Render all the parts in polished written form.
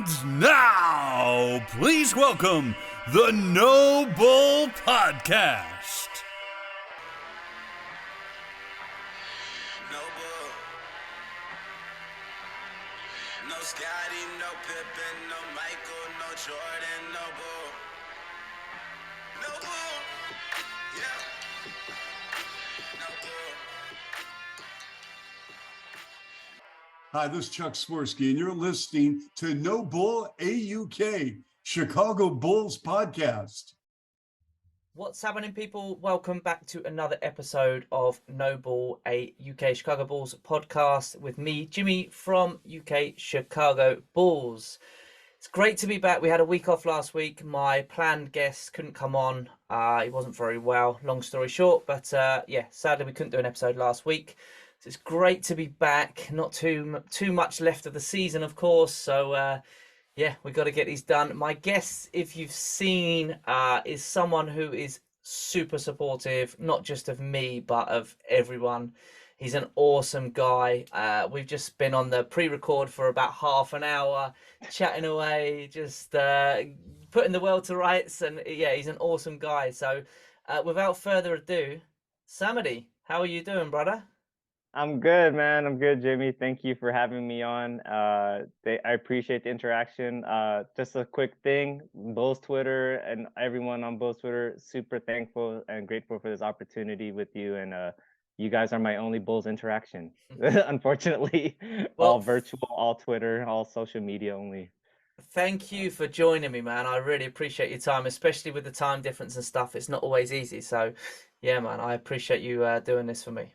And now, please welcome the No Bull Podcast. No Bull, no Scotty, no Pippen, no Michael, no Jordan, no Bull. No Bull, yeah, no Bull. Hi, this is Chuck Swirsky, and you're listening to No Bull AUK, Chicago Bulls podcast. What's happening, people? Welcome back to another episode of No Ball, a UK Chicago Bulls podcast with me, Jimmy from UK Chicago Bulls. It's great to be back. We had a week off last week. My planned guest couldn't come on. He wasn't very well, long story short. But yeah, sadly we couldn't do an episode last week. So it's great to be back. Not too much left of the season, of course. So yeah, we got to get these done. My guest, if you've seen, is someone who is super supportive, not just of me, but of everyone. He's an awesome guy. We've just been on the pre-record for about half an hour, chatting away, just putting the world to rights. And yeah, he's an awesome guy. So without further ado, Sammady, how are you doing, brother? I'm good, man. I'm good, Jimmy. Thank you for having me on. I appreciate the interaction. Just a quick thing, Bulls Twitter and everyone on Bulls Twitter, super thankful and grateful for this opportunity with you. And you guys are my only Bulls interaction. Unfortunately, all virtual, all Twitter, all social media only. Thank you for joining me, man. I really appreciate your time, especially with the time difference and stuff. It's not always easy. So yeah, man, I appreciate you doing this for me.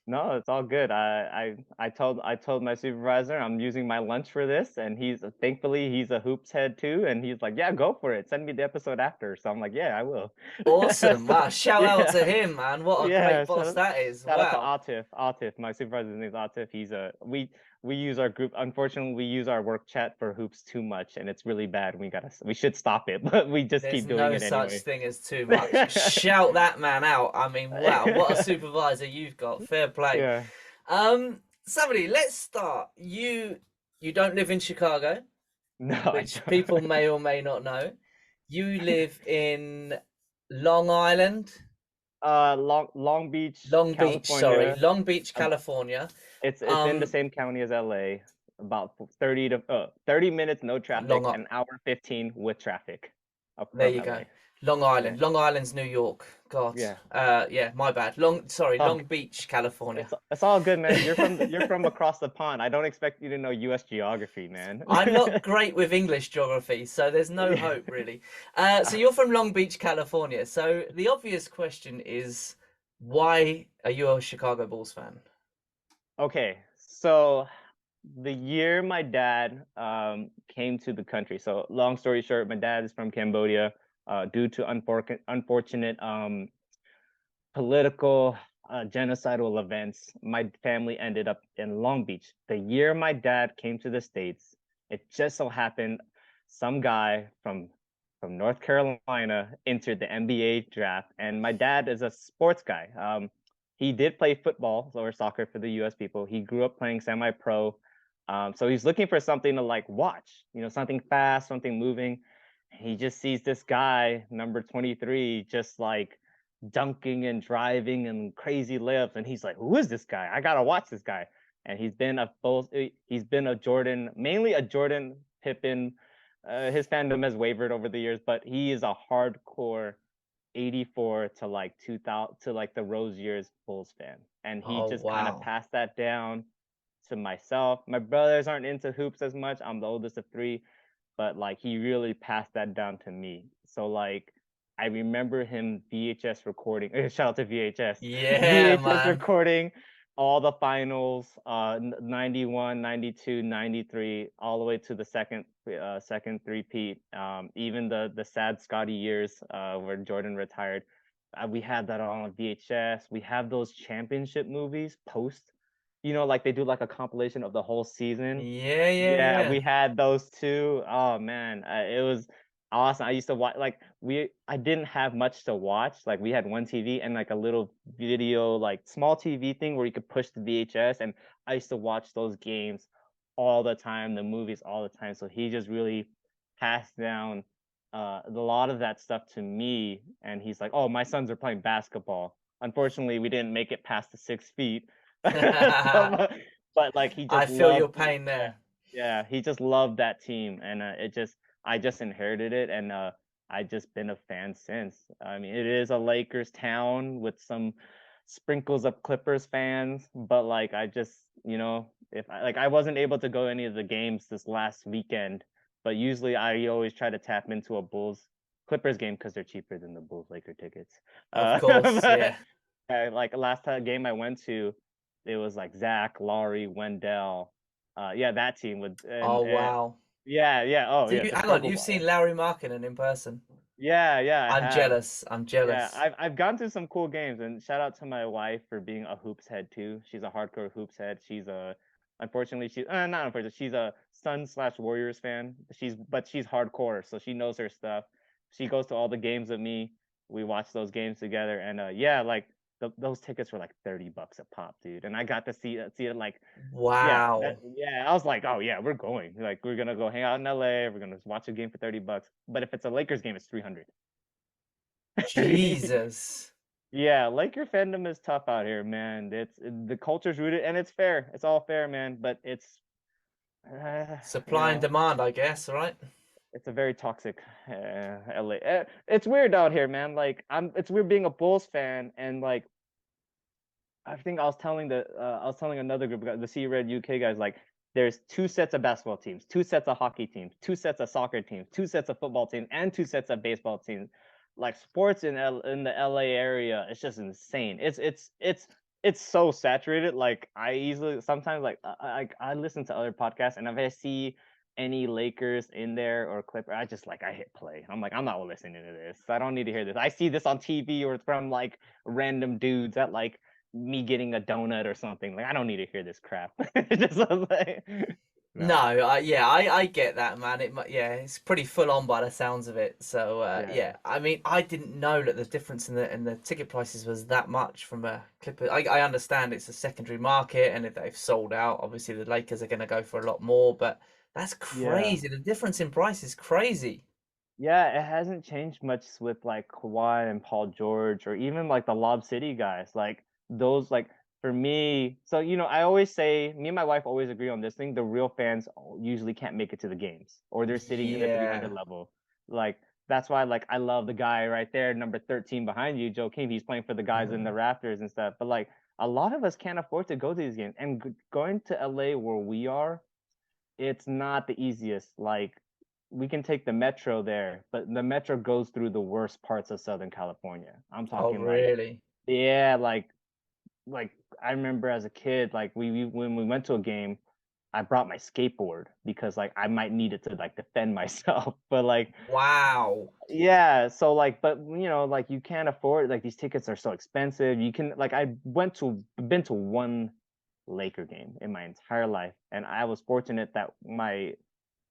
No, it's all good. I told my supervisor I'm using my lunch for this, and he's a hoops head too, and he's like, yeah, go for it. Send me the episode after. So I'm like, yeah, I will. Awesome. So, Wow. Shout out to him, man. What a yeah. great boss that is. Shout out to Wow. Atif. Atif, my supervisor's name is Atif. We use our group. Unfortunately, we use our work chat for hoops too much, and it's really bad. We should stop it, but we just There's keep doing no it such anyway. thing as too much. Shout that man out. I mean, wow, what a supervisor you've got. Fair play. Yeah. Somebody, let's start. You don't live in Chicago, No, I which don't. people may or may not know. You live in Long Island, Long Beach, Long Beach, sorry, California. Long Beach, Um, California. it's in the same county as LA. About 30 minutes, no traffic, Long an hour 15 with traffic up There from you go. LA. Long Yeah. Island. Long Island's New York. God. Yeah. Yeah, my bad. Oh, Long Beach, California. it's all good, man. You're from across the pond. I don't expect you to know US geography, man. I'm not great with English geography, so there's no Yeah. hope really. So you're from Long Beach, California. So the obvious question is, why are you a Chicago Bulls fan? Okay, so the year my dad came to the country. So long story short, my dad is from Cambodia. Due to unfortunate political genocidal events, my family ended up in Long Beach. The year my dad came to the States, it just so happened some guy from North Carolina entered the NBA draft, and my dad is a sports guy. He did play football or soccer for the U.S. people. He grew up playing semi-pro, so he's looking for something to like watch, something fast, something moving. He just sees this guy, number 23, just like dunking and driving and crazy layups, and he's like, "Who is this guy? I gotta watch this guy." And he's been a Jordan, mainly a Jordan Pippen. His fandom has wavered over the years, but he is a hardcore 84 to like 2000 to like the Rose years Bulls fan, and he Oh, just kind of wow. passed that down to myself. My brothers aren't into hoops as much. I'm the oldest of three, but like he really passed that down to me. So like I remember him VHS recording. Shout out to VHS. Yeah, VHS man. recording all the finals, 91, 92, 93, all the way to the second three-peat. Even the sad Scotty years where Jordan retired. We had that on VHS. We have those championship movies post, like they do like a compilation of the whole season. Yeah, yeah, Yeah, yeah. we had those too. Oh man, it was awesome. I used to watch like I didn't have much to watch. Like we had one TV and like a little video, like small TV thing where you could push the VHS, and I used to watch those games all the time, the movies all the time. So he just really passed down a lot of that stuff to me. And he's like, "Oh, my sons are playing basketball. Unfortunately, we didn't make it past the 6 feet." So, but like he I just feel your loved, pain yeah, there. yeah, he just loved that team, and I just inherited it, and I just been a fan since. I mean, it is a Lakers town with some sprinkles of Clippers fans, but like I just, if I wasn't able to go any of the games this last weekend, but usually I always try to tap into a Bulls Clippers game because they're cheaper than the Bulls Laker tickets. Of course, But yeah. like last time game I went to, it was like Zach, Laurie, Wendell, yeah, that team would, Oh and wow. yeah, yeah, oh So yeah, you the hang on, Chicago, you've seen Larry Markkinen in person. yeah, yeah, I I'm have. jealous. I'm Yeah, jealous. I've gone to some cool games, and shout out to my wife for being a hoops head too. She's a hardcore hoops head. She's a, unfortunately, not unfortunately, she's a Suns/Warriors fan. She's hardcore, so she knows her stuff. She goes to all the games with me. We watch those games together, and yeah, like those tickets were like $30 a pop, dude. And I got to see it like, Wow. yeah, I was like, oh yeah, we're going. Like we're gonna go hang out in LA. We're gonna watch a game for $30. But if it's a Lakers game, it's 300. Jesus. Yeah, Laker fandom is tough out here, man. The culture's rooted, and it's fair. It's all fair, man. But it's, you Supply and know, demand, I guess, right? it's a very toxic LA. It's weird out here, man. Like it's weird being a Bulls fan, and like I think I was telling another group, the C Red UK guys, like there's two sets of basketball teams, two sets of hockey teams, two sets of soccer teams, two sets of football teams, and two sets of baseball teams. Like sports in the LA area, it's just insane. It's so saturated. Like I easily sometimes like I listen to other podcasts, and if I see any Lakers in there or Clipper, I hit play. I'm like, I'm not listening to this. I don't need to hear this. I see this on TV or from like random dudes at like me getting a donut or something. Like I don't need to hear this crap. Just like, No, no, I get that, man. Yeah, it's pretty full on by the sounds of it. So yeah, yeah, I mean, I didn't know that the difference in the ticket prices was that much from a Clipper. I understand it's a secondary market, and if they've sold out, obviously the Lakers are going to go for a lot more. But that's yeah, crazy. The difference in price is crazy. yeah. It hasn't changed much with like Kawhi and Paul George, or even like the Lob City guys. Like those, like for me. So I always say, me and my wife always agree on this thing. The real fans usually can't make it to the games, or they're sitting in the 300 Yeah. level. Like that's why, like I love the guy right there, number 13 behind you, Joe King. He's playing for the guys in the Raptors and stuff. But like a lot of us can't afford to go to these games, and going to LA where we are, it's not the easiest. Like we can take the metro there, but the metro goes through the worst parts of Southern California. I'm Oh, talking like, really? yeah, like I remember as a kid, like we when we went to a game, I brought my skateboard because like I might need it to like defend myself. But like, Wow. yeah, so like, but like you can't afford, like these tickets are so expensive. You can, like, been to one Laker game in my entire life, and I was fortunate that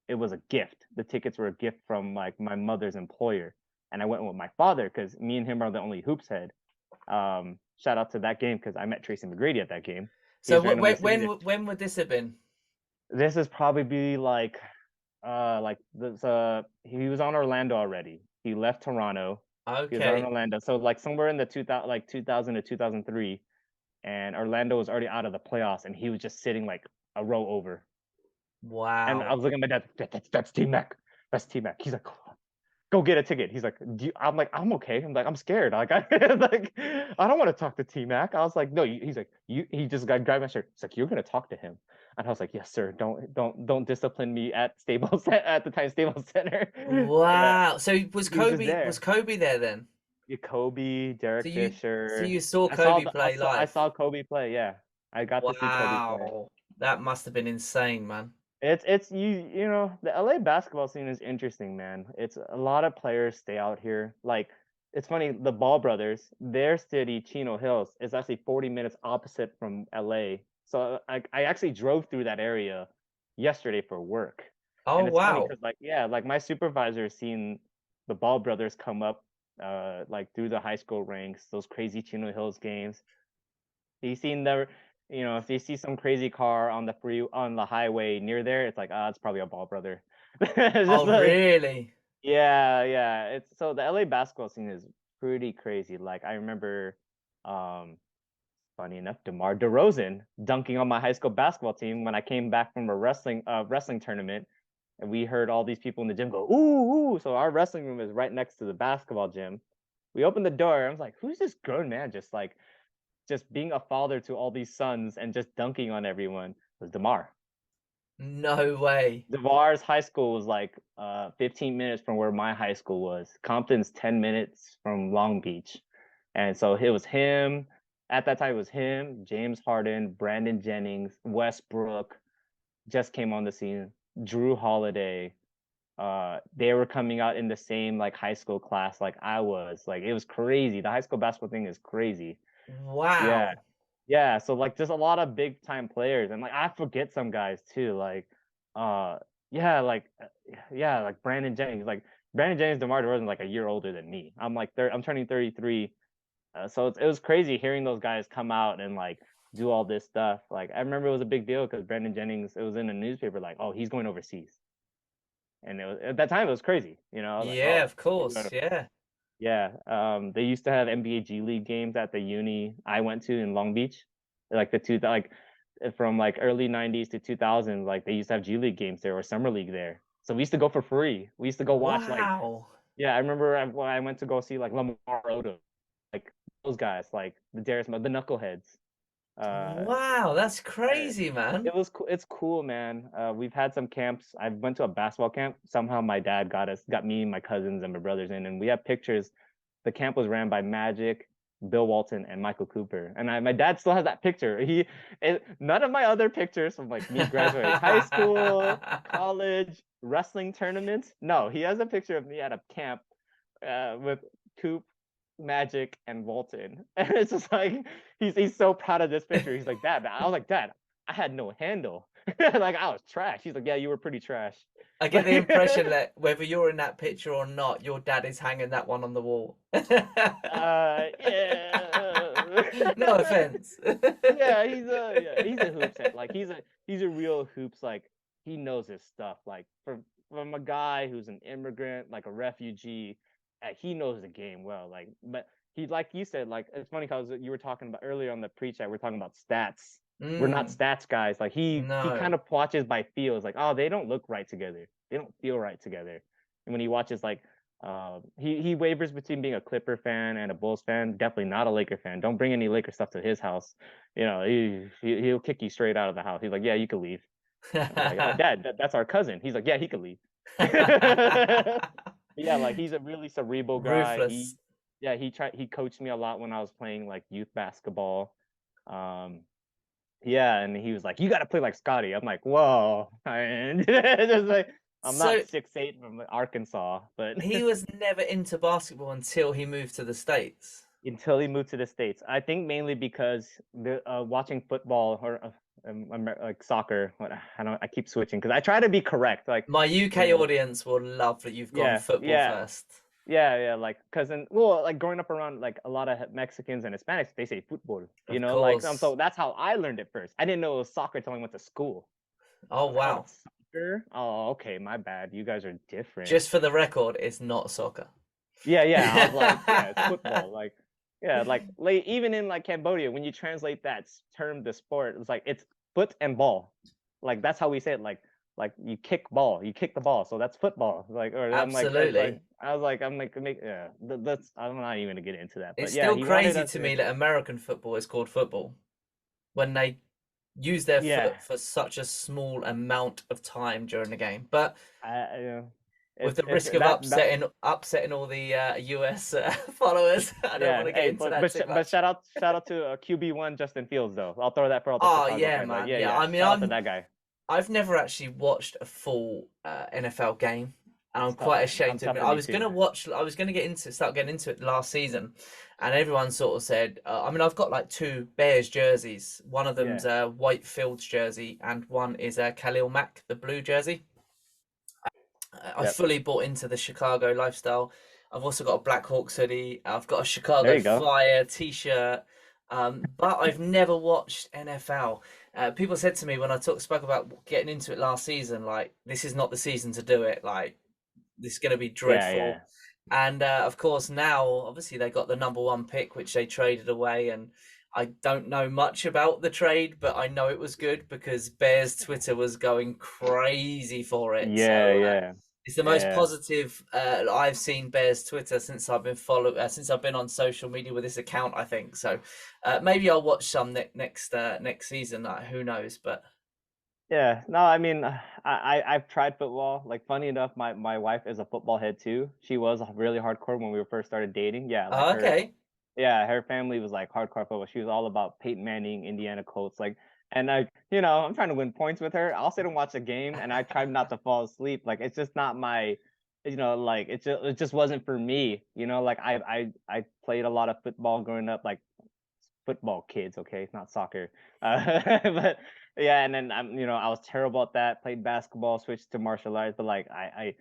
it was a gift. The tickets were a gift from like my mother's employer, and I went with my father because me and him are the only hoops head. Shout out to that game because I met Tracy McGrady at that game. He So was randomly sitting there. when would this have been? This is probably be like this he was on Orlando already. He left Toronto. He was on Okay. Orlando. So like somewhere in the 2000, like 2000 to 2003, and Orlando was already out of the playoffs, and he was just sitting like a row over. And I Wow. was looking at my dad, that's T Mac. That's T Mac. He's like, go get a ticket. He's like, I'm like, I'm okay. I'm like, I'm scared. Like, like, I don't want to talk to T Mac. I was like, no. He's like, he just got grabbed my shirt. He's like, you're gonna talk to him. And I was like, yes, sir. Don't discipline me at Staples at the time Staples Center. Yeah, Wow. So he was just Was there. Kobe there then? Yeah, Kobe, So Derek you Fisher. saw Kobe play I live? saw Kobe play. Yeah, I got to see Kobe play. Wow. That must have been insane, man. It's the LA basketball scene is interesting, man. It's a lot of players stay out here. Like it's funny, the Ball brothers, their city, Chino Hills, is actually 40 minutes opposite from LA. So I actually drove through that area yesterday for work. Oh And it's funny wow. because like yeah, like my supervisor has seen the Ball brothers come up like through the high school ranks, those crazy Chino Hills games. He's seen you know, if you see some crazy car on the highway near there, it's like, ah, it's probably a Ball brother. It's just Oh, like, really? yeah, yeah. It's so the LA basketball scene is pretty crazy. Like I remember, um, funny enough, DeMar DeRozan dunking on my high school basketball team when I came back from a wrestling tournament, and we heard all these people in the gym go, ooh, ooh. So our wrestling room is right next to the basketball gym. We opened the door. I was like, who's this grown man just being a father to all these sons and just dunking on everyone? It was DeMar. No way. DeVar's high school was like 15 minutes from where my high school was. Compton's 10 minutes from Long Beach. And so it was him. At that time, it was him, James Harden, Brandon Jennings, Westbrook just came on the scene, Drew Holiday. They were coming out in the same like high school class like I was. Like it was crazy. The high school basketball thing is crazy. Yeah. Wow. Yeah, so like just a lot of big time players, and like I forget some guys too, like uh yeah, like Brandon Jennings, DeMar DeRozan like a year older than me. I'm turning 33. So it was crazy hearing those guys come out and like do all this stuff. Like I remember it was a big deal because Brandon Jennings, it was in a newspaper like, oh, he's going overseas. And it was at that time it was crazy, you know, like, Yeah, oh, of he's going course. Yeah. yeah, they used to have NBA G League games at the uni I went to in Long Beach, like from like early '90s to 2000s. Like they used to have G League games there or summer league there. So we used to go for free. We used to go watch like Wow. yeah. I remember when I went to go see like Lamar Odom, like those guys, like the the Knuckleheads. Uh, Wow, that's uh, crazy, man. it was cool. It's cool, man. We've had some camps. I went to a basketball camp. Somehow my dad got me, my cousins, and my brothers in, and we have pictures. The camp was ran by Magic, Bill Walton, and Michael Cooper. And my dad still has that picture. None of my other pictures from like me graduating high school, college, wrestling tournaments. No, he has a picture of me at a camp with Coop, Magic, and Walton. And it's just like he's so proud of this picture. He's like, Dad, I was like, Dad, I had no handle. Like I was trash. He's like, yeah, you were pretty trash. I get the Like, impression that whether you're in that picture or not, your dad is hanging that one on the wall. No yeah. offense. Yeah, he's a hoops head. Like he's a real hoops, like he knows his stuff. Like from a guy who's an immigrant, like a refugee, he knows the game well. Like, but he, like you said, like it's funny because you were talking about earlier on the pre-chat, we're talking about stats. We're not Mm, stats guys. Like he no. kind of watches by feels. Like, oh, they don't look right together. They don't feel right together. And when he watches like he wavers between being a Clipper fan and a Bulls fan. Definitely not a Laker fan. Don't bring any Laker stuff to his house. You know, he'll kick you straight out of the house. He's like, yeah, you can leave. I'm like, oh, Dad, that's our cousin. He's like, yeah, he can leave. Yeah, like he's a really cerebral guy. Ruthless. He coached me a lot when I was playing like youth basketball. Um, yeah, and he was like, you got to play like Scotty. I'm like, whoa, and just like I'm So not 6'8" from Arkansas, but he was never into basketball until he moved to the States. until he moved to the States. I think mainly because watching football or like soccer. I keep switching because I try to be correct. Like My you UK know, audience will love that you've gone yeah, football yeah, first. yeah. Like well, like growing up around like a lot of Mexicans and Hispanics, they say football. You Of know, like course. so that's how I learned it first. I didn't know it was soccer until I went to school. I Oh, was like, oh, wow. it's soccer. Oh, okay, my bad. You guys are different. Just for the record, it's not soccer. Yeah, yeah. I was like, yeah, it's football. Like, yeah, like even in like Cambodia, when you translate that term, the sport, it's like it's foot and ball. Like that's how we say it. Like you kick ball, you kick the ball, so that's football. Like, or I'm like that's like Absolutely. I'm like yeah. That's I'm not even gonna get into that. It's But yeah, still he wanted crazy us to to. me that American football is called football when they use their Yeah, foot for such a small amount of time during the game. But yeah. with the It's risk of that upsetting all the US followers, I don't want yeah. to get Hey, into that too but much. shout out to QB1 Justin Fields though. I'll throw that for all the Oh Chicago yeah, fans. Like man. yeah, Yeah, yeah. I mean, Shout out to that guy. I've never actually watched a full NFL game, and I'm It's tough. quite ashamed to Tough admit. for me too. I was gonna start getting into it last season, and everyone sort of said, I mean, I've got like two Bears jerseys. One of them's Yeah. a White Fields jersey, and one is a Khalil Mack, the blue jersey. I Yep. fully bought into the Chicago lifestyle. I've also got a Black Hawks hoodie. I've got a There Chicago you go. Fire t-shirt. But I've never watched NFL. People said to me when I spoke about getting into it last season, like, this is not the season to do it. Like, this is going to be Yeah, dreadful. yeah. And of course, now obviously they got the number one pick, which they traded away. And I don't know much about the trade, but I know it was good because Bears Twitter was going crazy for it. So Yeah, yeah. it's the most Yeah. positive I've seen Bears Twitter since I've been since I've been on social media with this account. I think so. Maybe I'll watch some next season. Who knows? But Yeah, no, I mean, I've tried football. Like, funny enough, my wife is a football head too. She was really hardcore when we first started dating. Yeah, like okay. her family was like hardcore football. She was all about Peyton Manning, Indiana Colts, like, and I'm trying to win points with her. I'll sit and watch a game, and I try not to fall asleep. Like, it's just not my, like, it just wasn't for me. Like, I played a lot of football growing up, like football kids, okay, not soccer. But yeah, and then I was terrible at that. Played basketball, switched to martial arts, but like I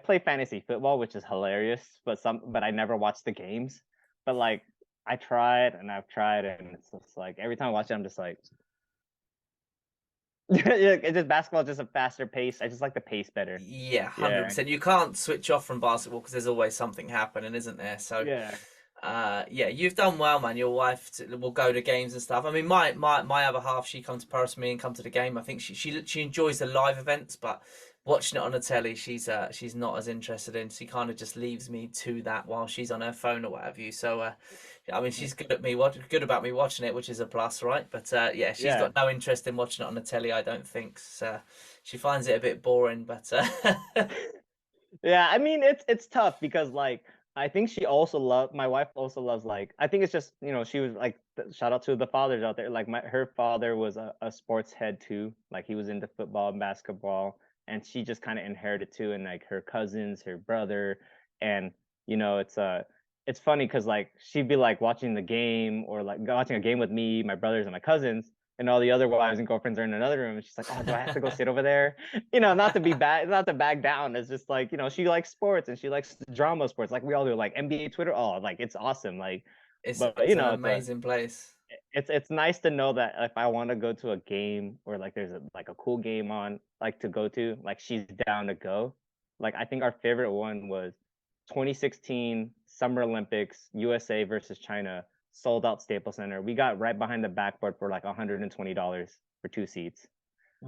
play fantasy football, which is hilarious. But I never watch the games. But like I tried and I've tried, and it's just like every time I watch it, I'm just like, it's just basketball, just a faster pace. I just like the pace better. Yeah, Yeah, 100%. You can't switch off from basketball because there's always something happening, isn't there? So, yeah, yeah, you've done well, man. Your wife will go to games and stuff. I mean, my other half, she comes to Paris with me and come to the game. I think she enjoys the live events, but watching it on the telly, she's not as interested in. She kind of just leaves me to that while she's on her phone or what have you. So, I mean, she's good about me watching it, which is a plus, right? But yeah, she's yeah. got no interest in watching it on the telly. I don't think. So, she finds it a bit boring, but Yeah, I mean it's tough because like I think my wife also loves, like, I think it's just, she was like, shout out to the fathers out there, like her father was a sports head too, like he was into football and basketball, and she just kind of inherited too, and like her cousins, her brother, and it's funny because like she'd be like watching the game, or like watching a game with me, my brothers, and my cousins, and all the other wives and girlfriends are in another room, and she's like, oh, do I have to go sit over there? Not to be bad, not to back down. It's just like, she likes sports and she likes drama sports, like we all do, like NBA Twitter. Oh, like it's awesome. Like, but it's an amazing place. it's nice to know that if I want to go to a game, or like there's a cool game on, like, to go to, like she's down to go. Like, I think our favorite one was 2016 Summer Olympics, USA versus China, sold out Staples Center. We got right behind the backboard for like $120 for two seats. Yeah,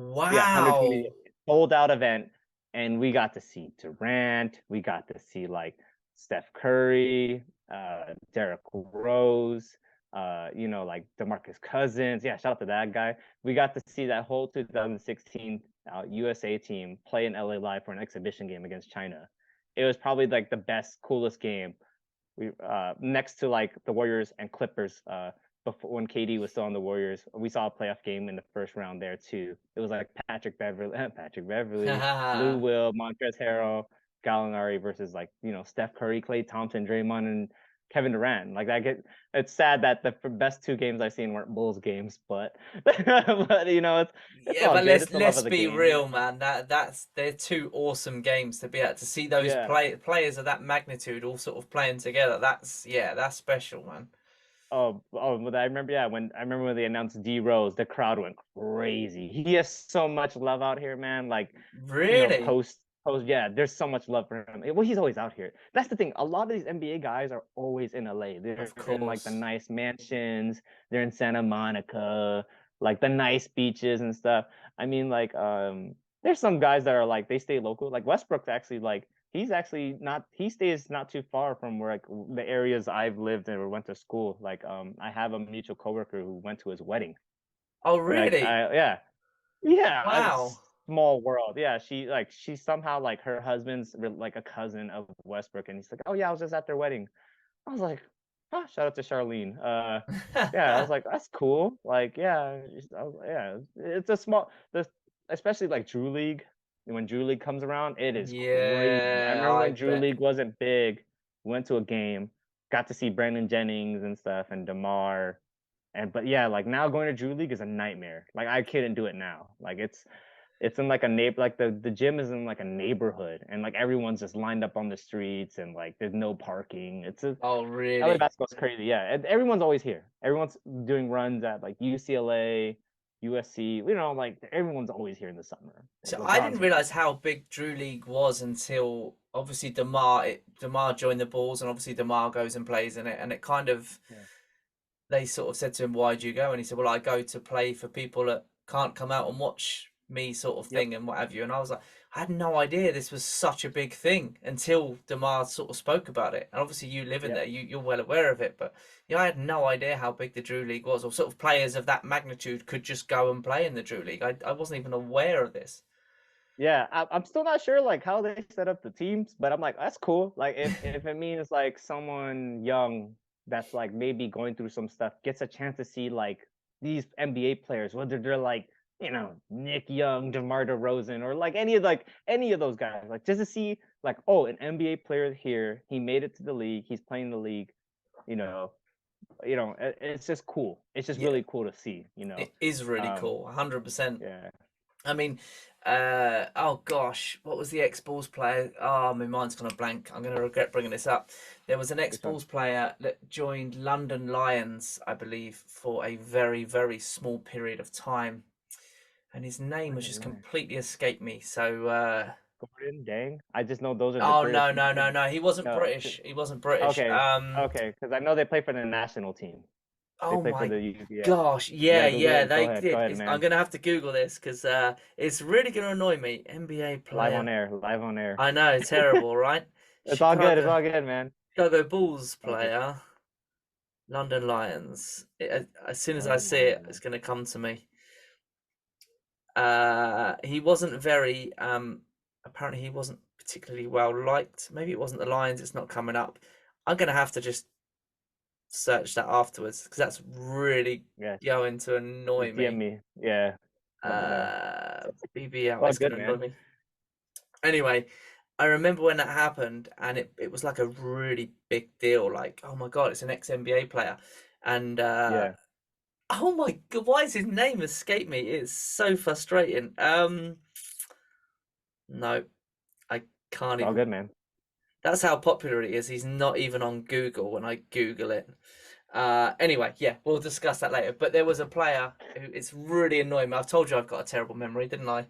120, Wow. sold out event, and we got to see Durant, we got to see like Steph Curry, Derrick Rose, like DeMarcus Cousins. Yeah, shout out to that guy. We got to see that whole 2016 USA team play in LA Live for an exhibition game against China. It was probably like the best, coolest game. We next to like the Warriors and Clippers, before, when KD was still on the Warriors, we saw a playoff game in the first round there too. It was like Patrick Beverly, Lou Will, Montrezl Harrell, Gallinari versus, like, Steph Curry, Klay Thompson, Draymond, and Kevin Durant. Like, it's sad that the best two games I've seen weren't Bulls games, but but it's Yeah, all but good. let's It's the love let's of the be game. real, man. They're two awesome games to be able to see those Yeah. players of that magnitude all sort of playing together. That's special, man. But I remember when they announced D Rose, the crowd went crazy. He has so much love out here, man. Like, Really? yeah, there's so much love for him. Well, he's always out here. That's the thing. A lot of these NBA guys are always in LA. They're Of in like the course. nice mansions. They're in Santa Monica, like the nice beaches and stuff. I mean, like, there's some guys that are like, they stay local. Like Westbrook's actually like, he's actually not, he stays not too far from where, like, the areas I've lived in or went to school. Like, I have a mutual coworker who went to his wedding. Oh, Like, really? yeah, Wow. it's small world. Yeah, she's somehow, like, her husband's like a cousin of Westbrook, and he's like, oh yeah, I was just at their wedding. I was like, shout out to Charlene. Yeah, I was like, that's cool. Like, yeah, yeah, it's a small, especially like Drew League. When Drew League comes around, it is crazy. I Yeah, remember I when Drew bet. League wasn't big, went to a game, got to see Brandon Jennings and stuff, and DeMar. But yeah, like, now going to Drew League is a nightmare. Like, I couldn't do it now. Like, It's in like a neighbor, like the gym is in like a neighborhood, and like everyone's just lined up on the streets, and like there's no parking. It's a Oh, LA really? basketball's crazy, yeah. And everyone's always here. Everyone's doing runs at like UCLA, USC. Like everyone's always here in the summer. Like So I LeBron's didn't here. realize how big Drew League was until obviously Demar joined the Bulls, and obviously Demar goes and plays in it, and it kind of Yeah, they sort of said to him, "Why'd you go?" And he said, "Well, I go to play for people that can't come out and watch me," sort of yep, thing, and what have you. And I was like, I had no idea this was such a big thing until Demar sort of spoke about it. And obviously, you live in yep. there, you're well aware of it. But yeah, I had no idea how big the Drew League was, or sort of players of that magnitude could just go and play in the Drew League. I wasn't even aware of this. Yeah, I'm still not sure like how they set up the teams, but I'm like, that's cool. Like if it means like someone young that's like maybe going through some stuff gets a chance to see like these NBA players, whether they're like, Nick Young, DeMar DeRozan, or like any of those guys, like just to see like, oh, an NBA player here, he made it to the league, he's playing in the league, you know, it's just cool. It's just Yeah, really cool to see. it is really Um, cool, 100%. yeah, I mean, oh gosh, what was the ex-Bulls player? Oh, my mind's gonna blank. I'm gonna regret bringing this up. There was an which one? ex-Bulls player that joined London Lions, I believe, for a very, very small period of time, and his name was just London completely escaped me. So, Gordon, dang. I just know those are the oh greatest. no, no, no, no, he wasn't No, British. He wasn't British. okay, okay, because I know they play for the national team. They Oh play for my the yeah. gosh, Yeah, yeah, go yeah, ahead, go they ahead, go did. ahead, I'm man. gonna have to Google this because it's really gonna annoy me. NBA Live on player. air, live on air. I know, terrible, right? It's all good. It's Chicago all good, man. Chicago Bulls All good. player, London Lions. As soon as I see it, London. it's going to come to me. He wasn't very. Apparently, he wasn't particularly well liked. Maybe it wasn't the Lions. It's not coming up. I'm going to have to just search that afterwards because that's really Yeah, going to annoy just DM me. me. Yeah, let me know. BBL. All It's going good, to annoy man. me. Anyway, I remember when that happened, and it was like a really big deal. Like, oh my God, it's an ex NBA player, and Yeah, oh my God, why is his name escape me? It's so frustrating. No, I can't it's all even. good, man. That's how popular he is. He's not even on Google when I Google it. Anyway, yeah, we'll discuss that later. But there was a player who it's really annoying me. I've told you I've got a terrible memory, didn't I?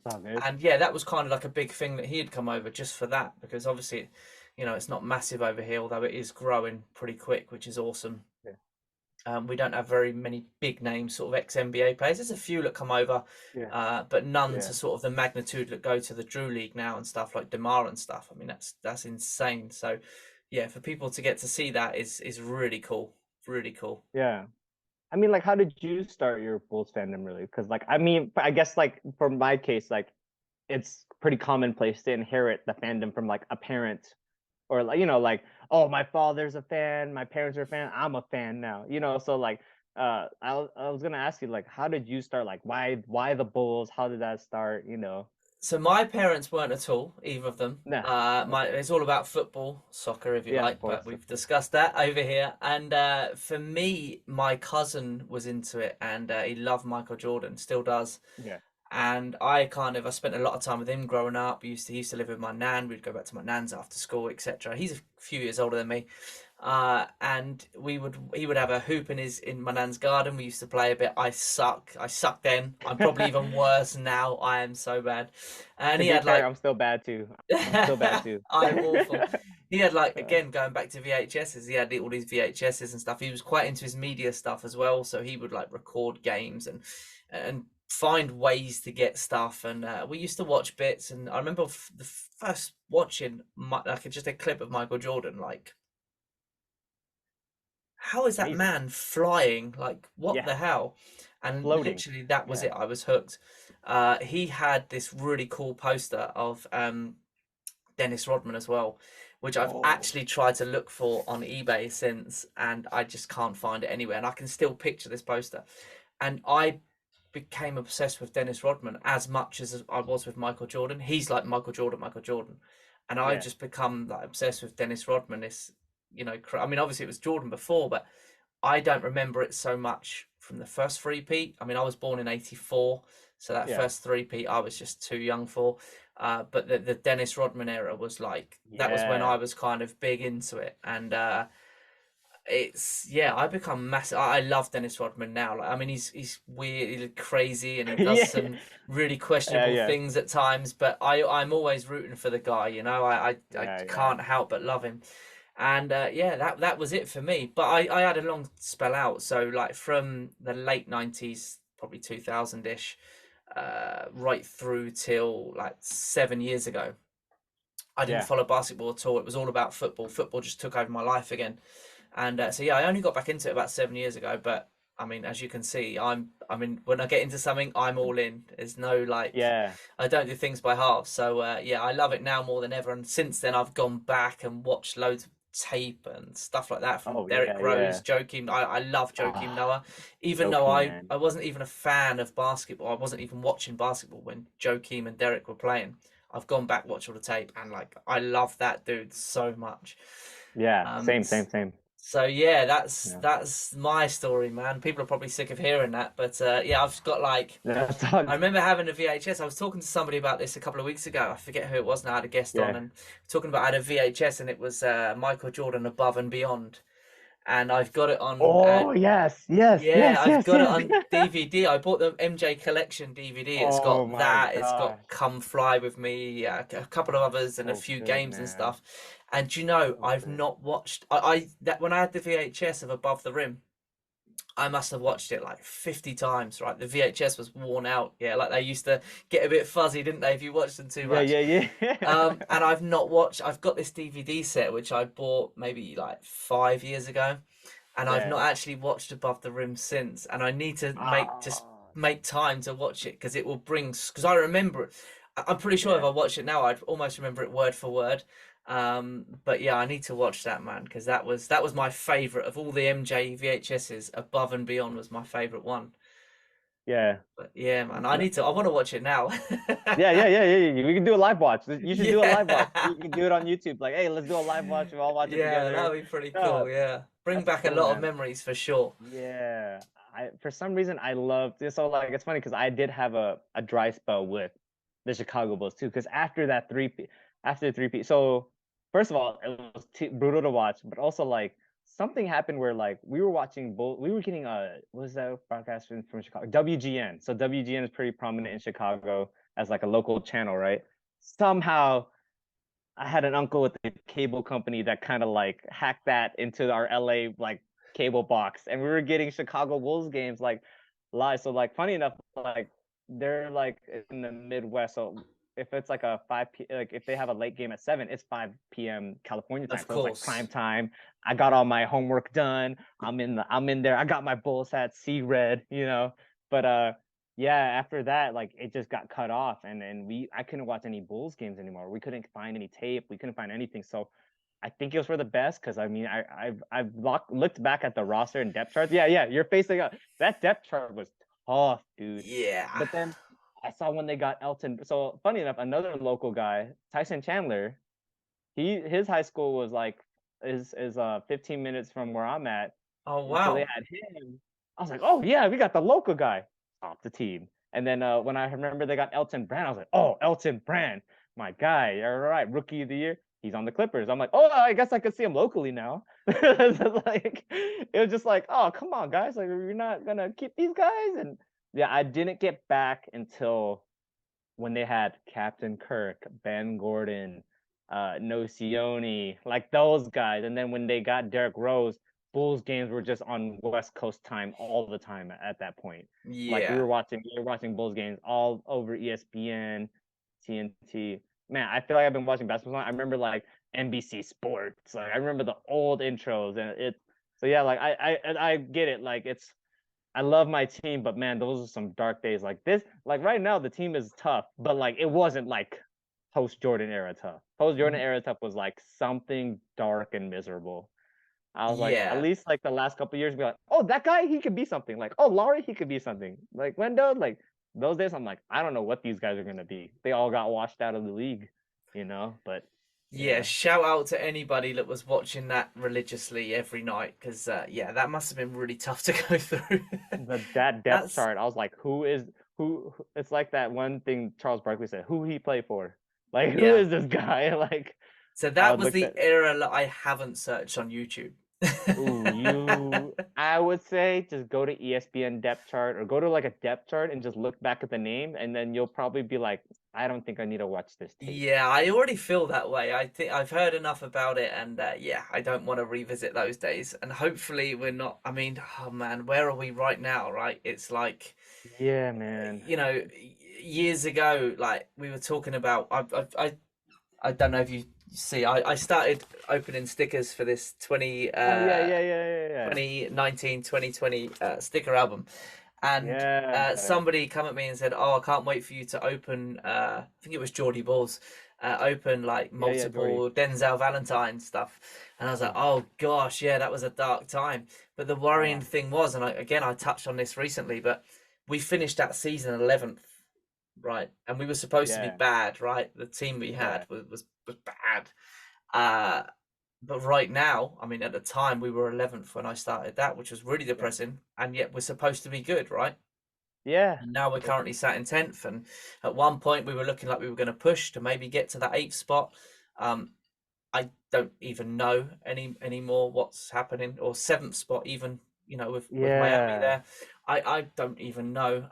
It's all good. And yeah, that was kind of like a big thing that he had come over just for that because obviously, it's not massive over here, although it is growing pretty quick, which is awesome. Yeah, We don't have very many big names, sort of ex NBA players. There's a few that come over, yeah, but none yeah, to sort of the magnitude that go to the Drew League now and stuff like Demar and stuff. I mean, that's insane. So, yeah, for people to get to see that is really cool, really cool. yeah. I mean, like, how did you start your Bulls fandom, really? Because, like, I mean, I guess, like, for my case, like, it's pretty commonplace to inherit the fandom from like a parent or like like, oh, my father's a fan, my parents are a fan, I'm a fan now, so like I was gonna ask you, like, how did you start? Like, why the Bulls? How did that start? So my parents weren't at all, either of them. Nah. My Okay. it's all about football, soccer, if you Yeah, of like, but course. we've discussed that over here. And for me, my cousin was into it, and he loved Michael Jordan, still does. Yeah. And I spent a lot of time with him growing up. He used to live with my nan. We'd go back to my nan's after school, etc. He's a few years older than me, and he would have a hoop in my nan's garden. We used to play a bit. I suck then. I'm probably even worse now. I am so bad. And To he be had fair, like I'm still bad too. I'm still bad too. I'm awful. He had like, Uh, again, going back to VHSs, he had all these VHSs and stuff. He was quite into his media stuff as well, so he would like record games and find ways to get stuff. And we used to watch bits. And I remember the first watching like just a clip of Michael Jordan. Like, how is that Amazing. man flying? Like, what Yeah. the hell? And Floating. literally, that was Yeah. it. I was hooked. He had this really cool poster of Dennis Rodman as well, which I've Oh, actually tried to look for on eBay since, and I just can't find it anywhere. And I can still picture this poster. And I became obsessed with Dennis Rodman as much as I was with Michael Jordan. He's like Michael Jordan, Michael Jordan, and I Yeah. just become like obsessed with Dennis Rodman. I mean, obviously it was Jordan before, but I don't remember it so much from the first three-peat. I mean, I was born in '84, So that Yeah. first three-peat, I was just too young for. But the Dennis Rodman era was like, that was when I Yeah. was kind of big into it. And I become massive. I love Dennis Rodman now. Like, I mean, he's weird, he's crazy, and he does Yeah. some really Yeah. questionable Yeah. things at times. But I'm always rooting for the guy. You know, I Yeah. Yeah. can't help but love him. And that was it for me. But I had a long spell out. So like from the late '90s, probably 2000 ish, right through till like 7 years ago. I didn't Yeah. follow basketball at all. It was all about football. Football just took over my life again. And I only got back into it about 7 years ago. But I mean, as you can see, I mean, when I get into something, I'm all in. There's no like, Yeah. I don't do things by half. So I love it now more than ever. And since then, I've gone back and watched loads of tape and stuff like that from Oh Derrick yeah. Rose, Yeah. Joakim. I love Joakim Ah, Noah, even though Joakim, I man. I wasn't even a fan of basketball. I wasn't even watching basketball when Joakim and Derrick were playing. I've gone back, watched all the tape, and like I love that dude so much. Yeah. Um, Same. Same. Same. so yeah, that's Yeah. that's my story, man. People are probably sick of hearing that, but I've got like That's all. I remember having a VHS. I was talking to somebody about this a couple of weeks ago. I forget who it was now. I had a guest on Yeah. and talking about I had a VHS and it was Michael Jordan Above and Beyond, and I've got it on. Oh yes. Yes. Yeah, Yes. I've Yes. got it Yes. on DVD. I bought the MJ Collection DVD. It's Oh got my that. It's got gosh. Come Fly With Me, a couple of others, and a So few good, games and man. stuff. And you know, So I've good. not watched. I that when I had the VHS of Above the Rim, I must have watched it like 50 times. Right, the VHS was worn out. Yeah, like they used to get a bit fuzzy, didn't they, if you watched them too Yeah. much? Yeah. Yeah. And I've not watched. I've got this DVD set which I bought maybe like 5 years ago, and I've Yeah. not actually watched Above the Rim since. And I need to just Ah. make time to watch it because it will bring. Because I remember it. I'm pretty sure if Yeah. I watch it now, I'd almost remember it word for word. But yeah, I need to watch that, man, because that was my favorite of all the MJ VHSs. Above and Beyond was my favorite one. Yeah. But yeah, man, I No- need to. I want to watch it now. Yeah, yeah, yeah, yeah, yeah. We can do a live watch. You should do a live watch. Yeah. You can do it on YouTube. Like, hey, let's do a live watch. We'll all watch it Yeah, together. that'd be pretty Yeah, cool. Yeah, bring that's back a cool, lot of man. memories for sure. Yeah. I for some reason I loved this. So like it's funny because I did have a dry spell with the Chicago Bulls too. Because after the 3P, so first of all, it was brutal to watch, but also like something happened where like we were watching we were getting what was that broadcast from Chicago? WGN. So WGN is pretty prominent in Chicago as like a local channel, right? Somehow I had an uncle with a cable company that kind of like hacked that into our LA like cable box, and we were getting Chicago Bulls games like live. So like funny enough, like they're like in the Midwest, so if it's like a 5 p like if they have a late game at 7, it's 5 p.m. California time, Of so it's like prime course. time. I got all my homework done. I'm in there. I got my Bulls hat, see red, you know. But yeah, after that, like it just got cut off, and then I couldn't watch any Bulls games anymore. We couldn't find any tape. We couldn't find anything. So I think it was for the best because I mean I've looked back at the roster and depth charts. Yeah, yeah, you're facing up. That depth chart was tough, dude. Yeah. But then I saw when they got Elton. So funny enough, another local guy, Tyson Chandler, his high school was like is 15 minutes from where I'm at, Oh and so they wow. had him. I was like, oh yeah, we got the local guy off the team. And then when I remember they got Elton Brand, I was like, oh, Elton Brand, my guy. All right, rookie of the year. He's on the Clippers. I'm like, oh, I guess I could see him locally now. Like, it was just like, oh, come on, guys. Like, you're not gonna keep these guys. And yeah, I didn't get back until when they had Captain Kirk, Ben Gordon, Nocioni, like those guys. And then when they got Derrick Rose, Bulls games were just on West Coast time all the time at that point. Like Yeah. we were watching Bulls games all over ESPN, TNT. Man, I feel like I've been watching basketball. I remember like NBC Sports. Like I remember the old intros, and it's so yeah. Like I get it. Like it's I love my team, but man, those are some dark days. Like this, like right now, the team is tough, but like it wasn't like post Jordan era tough. Post Jordan Mhm. era tough was like something dark and miserable. I was like, at Yeah. least like the last couple of years, be like, oh, that guy, he could be something. Like, oh, Laurie, he could be something. Like Wendell, like those days, I'm like, I don't know what these guys are gonna be. They all got washed out of the league, you know. But Yeah, yeah, shout out to anybody that was watching that religiously every night because that must have been really tough to go through. that depth That's chart, I was like, it's like that one thing Charles Barkley said, who he play for? Like, who Yeah. is this guy? Like, So I that would was look the at, era that I haven't searched on YouTube. I would say just go to ESPN depth chart or go to like a depth chart and just look back at the name, and then you'll probably be like, I don't think I need to watch this tape. Yeah, I already feel that way. I think I've heard enough about it, and yeah, I don't want to revisit those days. And hopefully, we're not. I mean, oh man, where are we right now? Right? It's like, Yeah, man. years ago, like we were talking about. I don't know if you see. I started opening stickers for this Oh yeah, yeah, yeah, yeah, yeah. 2019 2020 sticker album, and Yeah. somebody come at me and said, "Oh, I can't wait for you to open." I think it was Geordie Balls, open like Yeah, yeah, Jordy. multiple Denzel Valentine stuff, and I was like, Oh, "Oh gosh, yeah, that was a dark time." But the worrying uh, thing was, and I touched on this recently, but we finished that season 11th, right? And we were supposed to be yeah, bad, right? The team we yeah, had was bad. Uh, but right now, I mean, at the time we were 11th when I started that, which was really yeah, depressing, and yet we're supposed to be good, right? yeah. And now we're currently sat in 10th, and at one point we were looking like we were going to push to maybe get to that 8th spot. Um, I don't even know anymore what's happening, or 7th spot even. With Miami Yeah. there, I don't even know.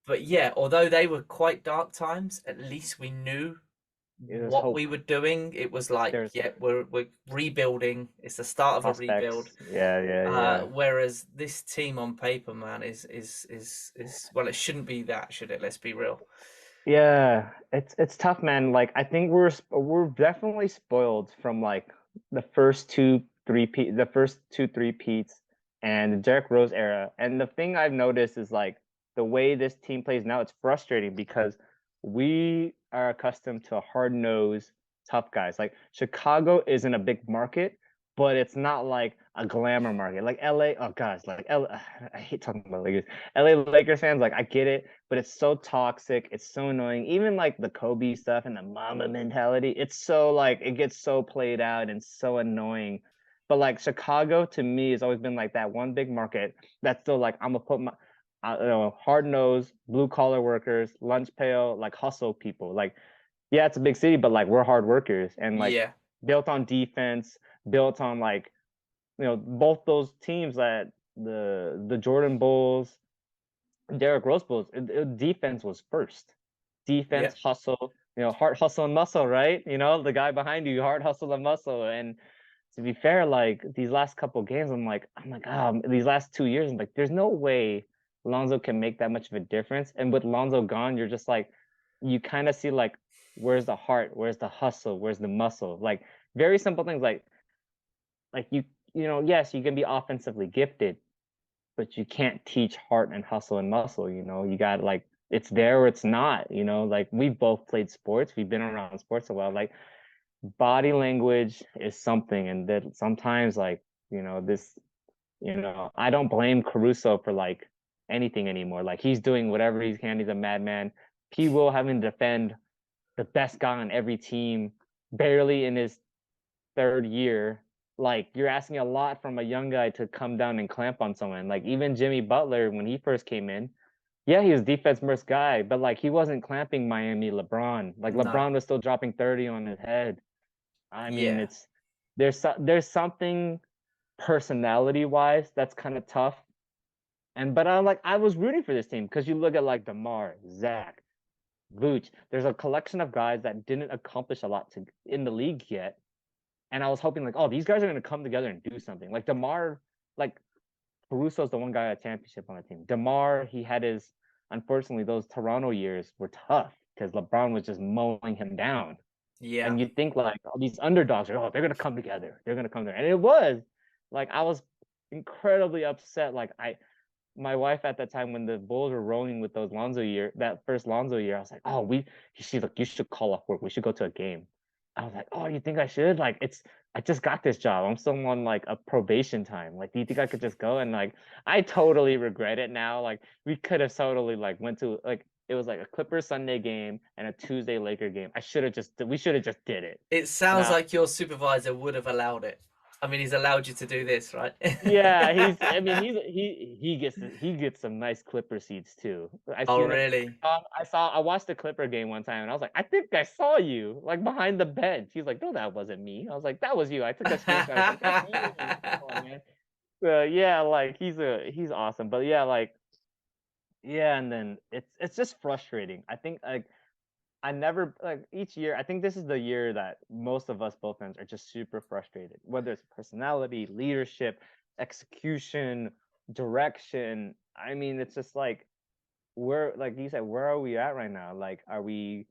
But yeah, although they were quite dark times, at least we knew There's what we hope. were doing. It was like, There's yeah, we're rebuilding. It's the start of a rebuild. prospects. Yeah, yeah, yeah. Whereas this team on paper, man, is well, it shouldn't be that, should it? Let's be real. Yeah, it's tough, man. Like I think we're definitely spoiled from like the first two three peats and the Derrick Rose era. And the thing I've noticed is like the way this team plays now, it's frustrating because we are accustomed to hard-nosed, tough guys. Like Chicago isn't a big market, but it's not like a glamour market. Like LA, oh guys, like LA, I hate talking about Lakers. LA Lakers fans, like I get it, but it's so toxic. It's so annoying. Even like the Kobe stuff and the mama mentality, it's so like it gets so played out and so annoying. But like Chicago to me has always been like that one big market that's still like I'm gonna put my hard nosed blue collar workers, lunch pail, like hustle people. Like yeah, it's a big city, but like we're hard workers and like Yeah, built on defense, built on like both those teams that the Jordan Bulls, Derrick Rose Bulls, defense was first. yeah, Defense, hustle, heart, hustle, and muscle, right? The guy behind you, heart, hustle, and muscle. And to be fair, like these last couple games, I'm like, these last 2 years, I'm like, there's no way Lonzo can make that much of a difference. And with Lonzo gone, you're just like, you kind of see like, where's the heart? Where's the hustle? Where's the muscle? Like very simple things like yes, you can be offensively gifted, but you can't teach heart and hustle and muscle. You got like it's there or it's not. Like we've both played sports, we've been around sports a while. Like body language is something, and that sometimes like this. I don't blame Caruso for like anything anymore. Like he's doing whatever he can. He's a madman. P. Will having to defend the best guy on every team, barely in his third year. Like you're asking a lot from a young guy to come down and clamp on someone. Like even Jimmy Butler when he first came in, yeah, he was defense first guy, but like he wasn't clamping Miami LeBron. Like no, LeBron was still dropping 30 on his head. I mean, yeah, it's there's something personality wise that's kind of tough. But I was rooting for this team because you look at like DeMar, Zach, Vooch. There's a collection of guys that didn't accomplish a lot in the league yet, and I was hoping like, oh, these guys are gonna come together and do something. Like DeMar, like Caruso's the one guy at championship on the team. DeMar, he had his unfortunately those Toronto years were tough because LeBron was just mowing him down. yeah. And you think like all these underdogs are, oh, they're gonna come together. They're gonna come there. And it was like I was incredibly upset. Like my wife at that time when the Bulls were rolling with that first Lonzo year, I was like, oh, she's like, you should call off work. We should go to a game. I was like, oh, you think I should? Like, I just got this job. I'm still on like a probation time. Like, do you think I could just go? And like, I totally regret it now. Like, we could have totally like went to like, it was like a Clippers Sunday game and a Tuesday Laker game. We should have just did it. It sounds Now, like your supervisor would have allowed it. I mean, he's allowed you to do this, right? Yeah, I mean, he gets some nice Clipper seats too. I Oh, seen him. really? I watched the Clipper game one time, and I was like, I think I saw you like behind the bench. He's like, no, that wasn't me. I was like, that was you. I took a screenshot. I was like, that's you. Come on, man. Yeah, like he's awesome. But yeah, like yeah, and then it's just frustrating. I think like I never like each year. I think this is the year that most of us both fans are just super frustrated. Whether it's personality, leadership, execution, direction. I mean, it's just like where, like you said, where are we at right now? Like, are we,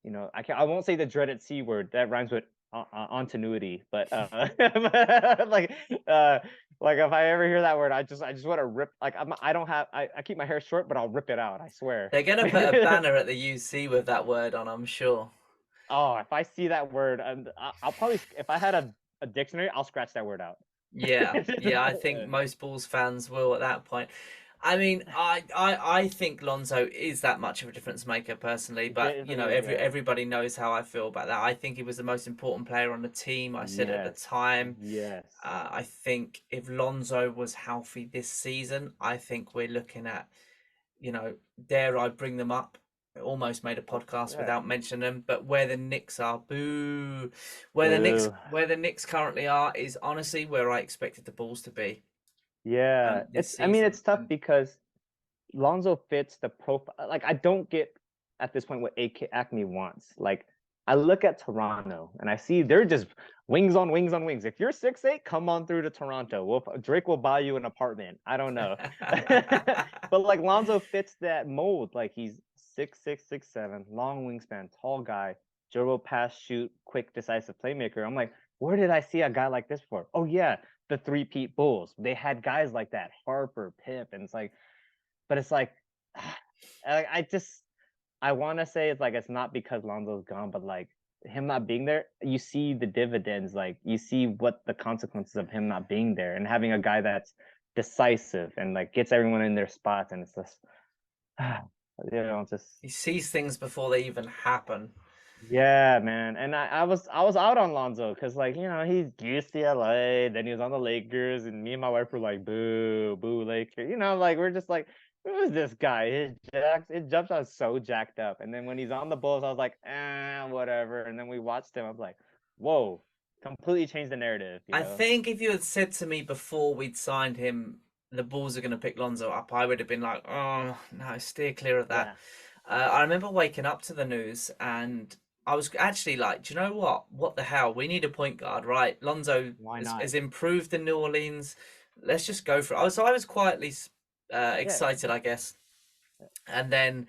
I won't say the dreaded C word that rhymes with continuity, but like, uh, like if I ever hear that word, I just want to rip. Like, I don't have, I keep my hair short, but I'll rip it out. I swear. They're gonna put a banner at the UC with that word on, I'm sure. Oh, if I see that word, I'll probably, if I had a dictionary, I'll scratch that word out. Yeah, yeah, I think most Bulls fans will at that point. I mean, I think Lonzo is that much of a difference maker personally, but you know, Yeah. everybody knows how I feel about that. I think he was the most important player on the team. I said at the Yes. time. Yes. I think if Lonzo was healthy this season, I think we're looking at, dare I bring them up? I almost made a Oh, podcast yeah. without mentioning them, but where the Knicks are, boo. Boo. Where the Knicks currently are is honestly where I expected the Bulls to be Yeah. this I mean, season. it's tough because Lonzo fits the profile. Like, I don't get at this point what AK Acme wants. Like, I look at Toronto and I see they're just wings on wings on wings. If you're 6'8", come on through to Toronto. Drake will buy you an apartment. I don't know. But like Lonzo fits that mold. Like he's 6'6", 6'7", long wingspan, tall guy, durable pass, shoot, quick, decisive playmaker. I'm like, where did I see a guy like this before? Oh yeah, the three-peat Bulls. They had guys like that, Harper, Pip, and it's like, but it's like, I want to say it's like it's not because Lonzo's gone, but like him not being there, you see the dividends. Like you see what the consequences of him not being there and having a guy that's decisive and like gets everyone in their spots, and it's just, just He sees things before they even happen. yeah, man. And I was out on Lonzo because like he's UCLA, then he was on the Lakers, and me and my wife were like, boo, boo Lakers. Like we're just like, who is this guy? His jump shot is so jacked up. And then when he's on the Bulls, I was like, whatever. And then we watched him. I was like, whoa, completely changed the narrative. I think if you had said to me before we'd signed him, the Bulls are going to pick Lonzo up, I would have been like, oh, no, steer clear of that. Yeah, I remember waking up to the news and I was actually like, do you know what? What the hell? We need a point guard, right? Lonzo why not? has improved in New Orleans. Let's just go for it. So I was quietly Yeah, excited, I guess. And then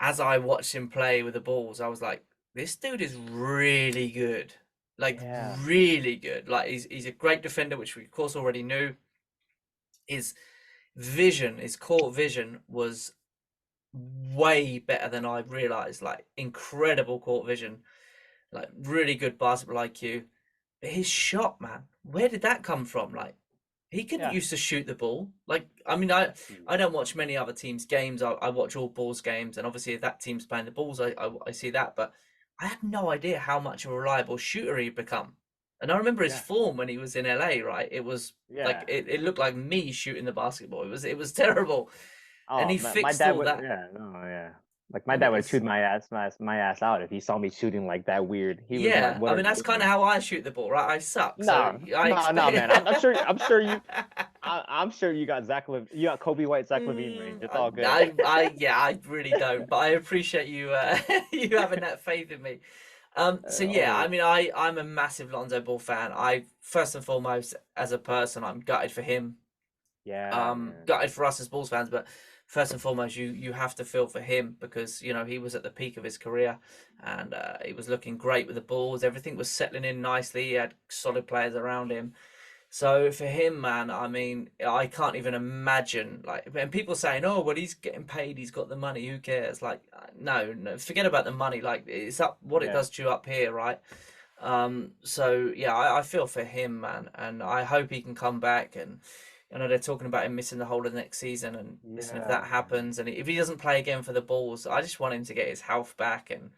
as I watched him play with the Bulls, I was like, this dude is really good. Like yeah, really good. Like he's a great defender, which we of course already knew. His his court vision was way better than I realized. Like incredible court vision, like really good basketball IQ. But his shot, man, where did that come from? Like he couldn't yeah. used to shoot the ball. Like I mean, I don't watch many other teams' games. I watch all Bulls games, and obviously if that team's playing the Bulls, I see that. But I had no idea how much of a reliable shooter he'd become. And I remember his Yeah, form when he was in LA, right? It was like yeah. it looked like me shooting the basketball. It was terrible. And Oh, he my fixed dad all would, that. yeah, no, yeah. Like my And dad it would have was chewed my ass out if he saw me shooting like that weird. He was like, Yeah, "What I are mean you that's kind of doing?" how I shoot the ball, right? I suck, so No, I no, no, expect. man. I'm sure you got you got Kobe White, Zach Levine range. It's all good. Yeah, I really don't, but I appreciate you you having that faith in me. So yeah, I Always. mean, I'm a massive Lonzo Ball fan. I first and foremost, as a person, I'm gutted for him. Yeah, man. Gutted for us as Bulls fans, but first and foremost, you have to feel for him because he was at the peak of his career, and he was looking great with the Bulls. Everything was settling in nicely. He had solid players around him. So for him, man, I mean, I can't even imagine. Like, and people saying, "Oh, well, he's getting paid. He's got the money. Who cares?" Like, no, no, forget about the money. Like, it's up what it Yeah. does to you up here, right? So yeah, I feel for him, man, and I hope he can come back. And they're talking about him missing the whole of the next season. And listen, if Yeah, that man. happens, and if he doesn't play again for the Bulls, I just want him to get his health back and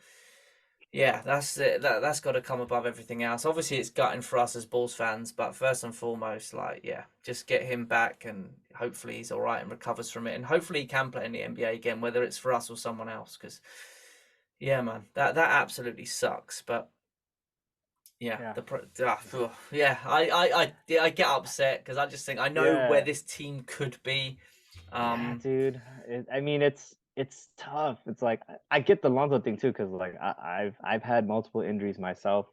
Yeah, that's it. That's got to come above everything else. Obviously, it's gutting for us as Bulls fans, but first and foremost, like, yeah, just get him back, and hopefully he's all right and recovers from it, and hopefully he can play in the NBA again, whether it's for us or someone else. Because yeah, man, that absolutely sucks. But yeah, Yeah. yeah, I get upset because I just think I know where Yeah. this team could be. Yeah, Um, dude. I mean, it's tough. It's like I get the Lonzo thing too, because like I've had multiple injuries myself.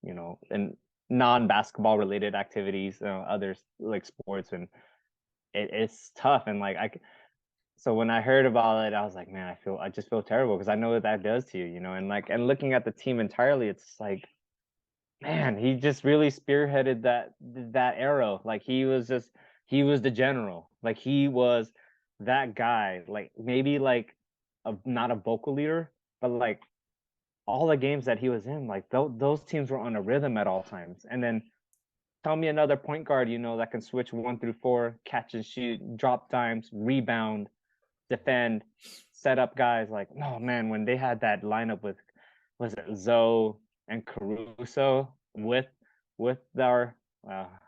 In non-basketball related activities, others like sports, and it's tough. And like so when I heard about it, I was like, man, I just feel terrible because I know what that does to you, and like and looking at the team entirely, it's like, man, he just really spearheaded that arrow. Like he was the general. Like he was that guy. Like maybe like not a vocal leader, but like all the games that he was in, like those teams were on a rhythm at all times. And then tell me another point guard, that can switch 1 through 4, catch and shoot, drop dimes, rebound, defend, set up guys. Like, oh man, when they had that lineup with, was it Zoe and Caruso with our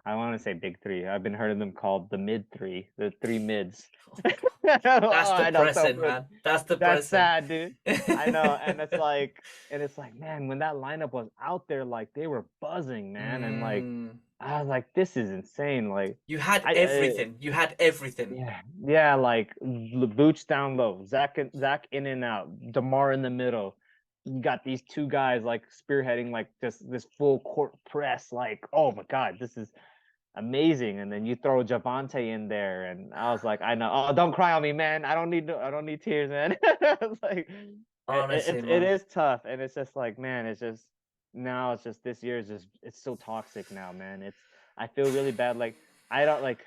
I want to say big three. I've been hearing them called the mid three, the three mids. Oh, that's I know, so depressing, good. man. That's That's depressing. sad, dude. I know, and it's like, man, when that lineup was out there, like they were buzzing, man, and like Mm. I was like, this is insane. Like, You had I everything. You had everything. yeah, yeah, like Booch down low, Zach in and out, Demar in the middle. You got these two guys like spearheading like this full court press. Like, oh my god, this is amazing. And then you throw Javante in there, and I was like, I know. Oh, don't cry on me, man. I don't need tears, man. It's like Honestly, it man. is tough, and it's just like, man, it's just now it's just this year is just it's so toxic now, man. I feel really bad. Like I don't like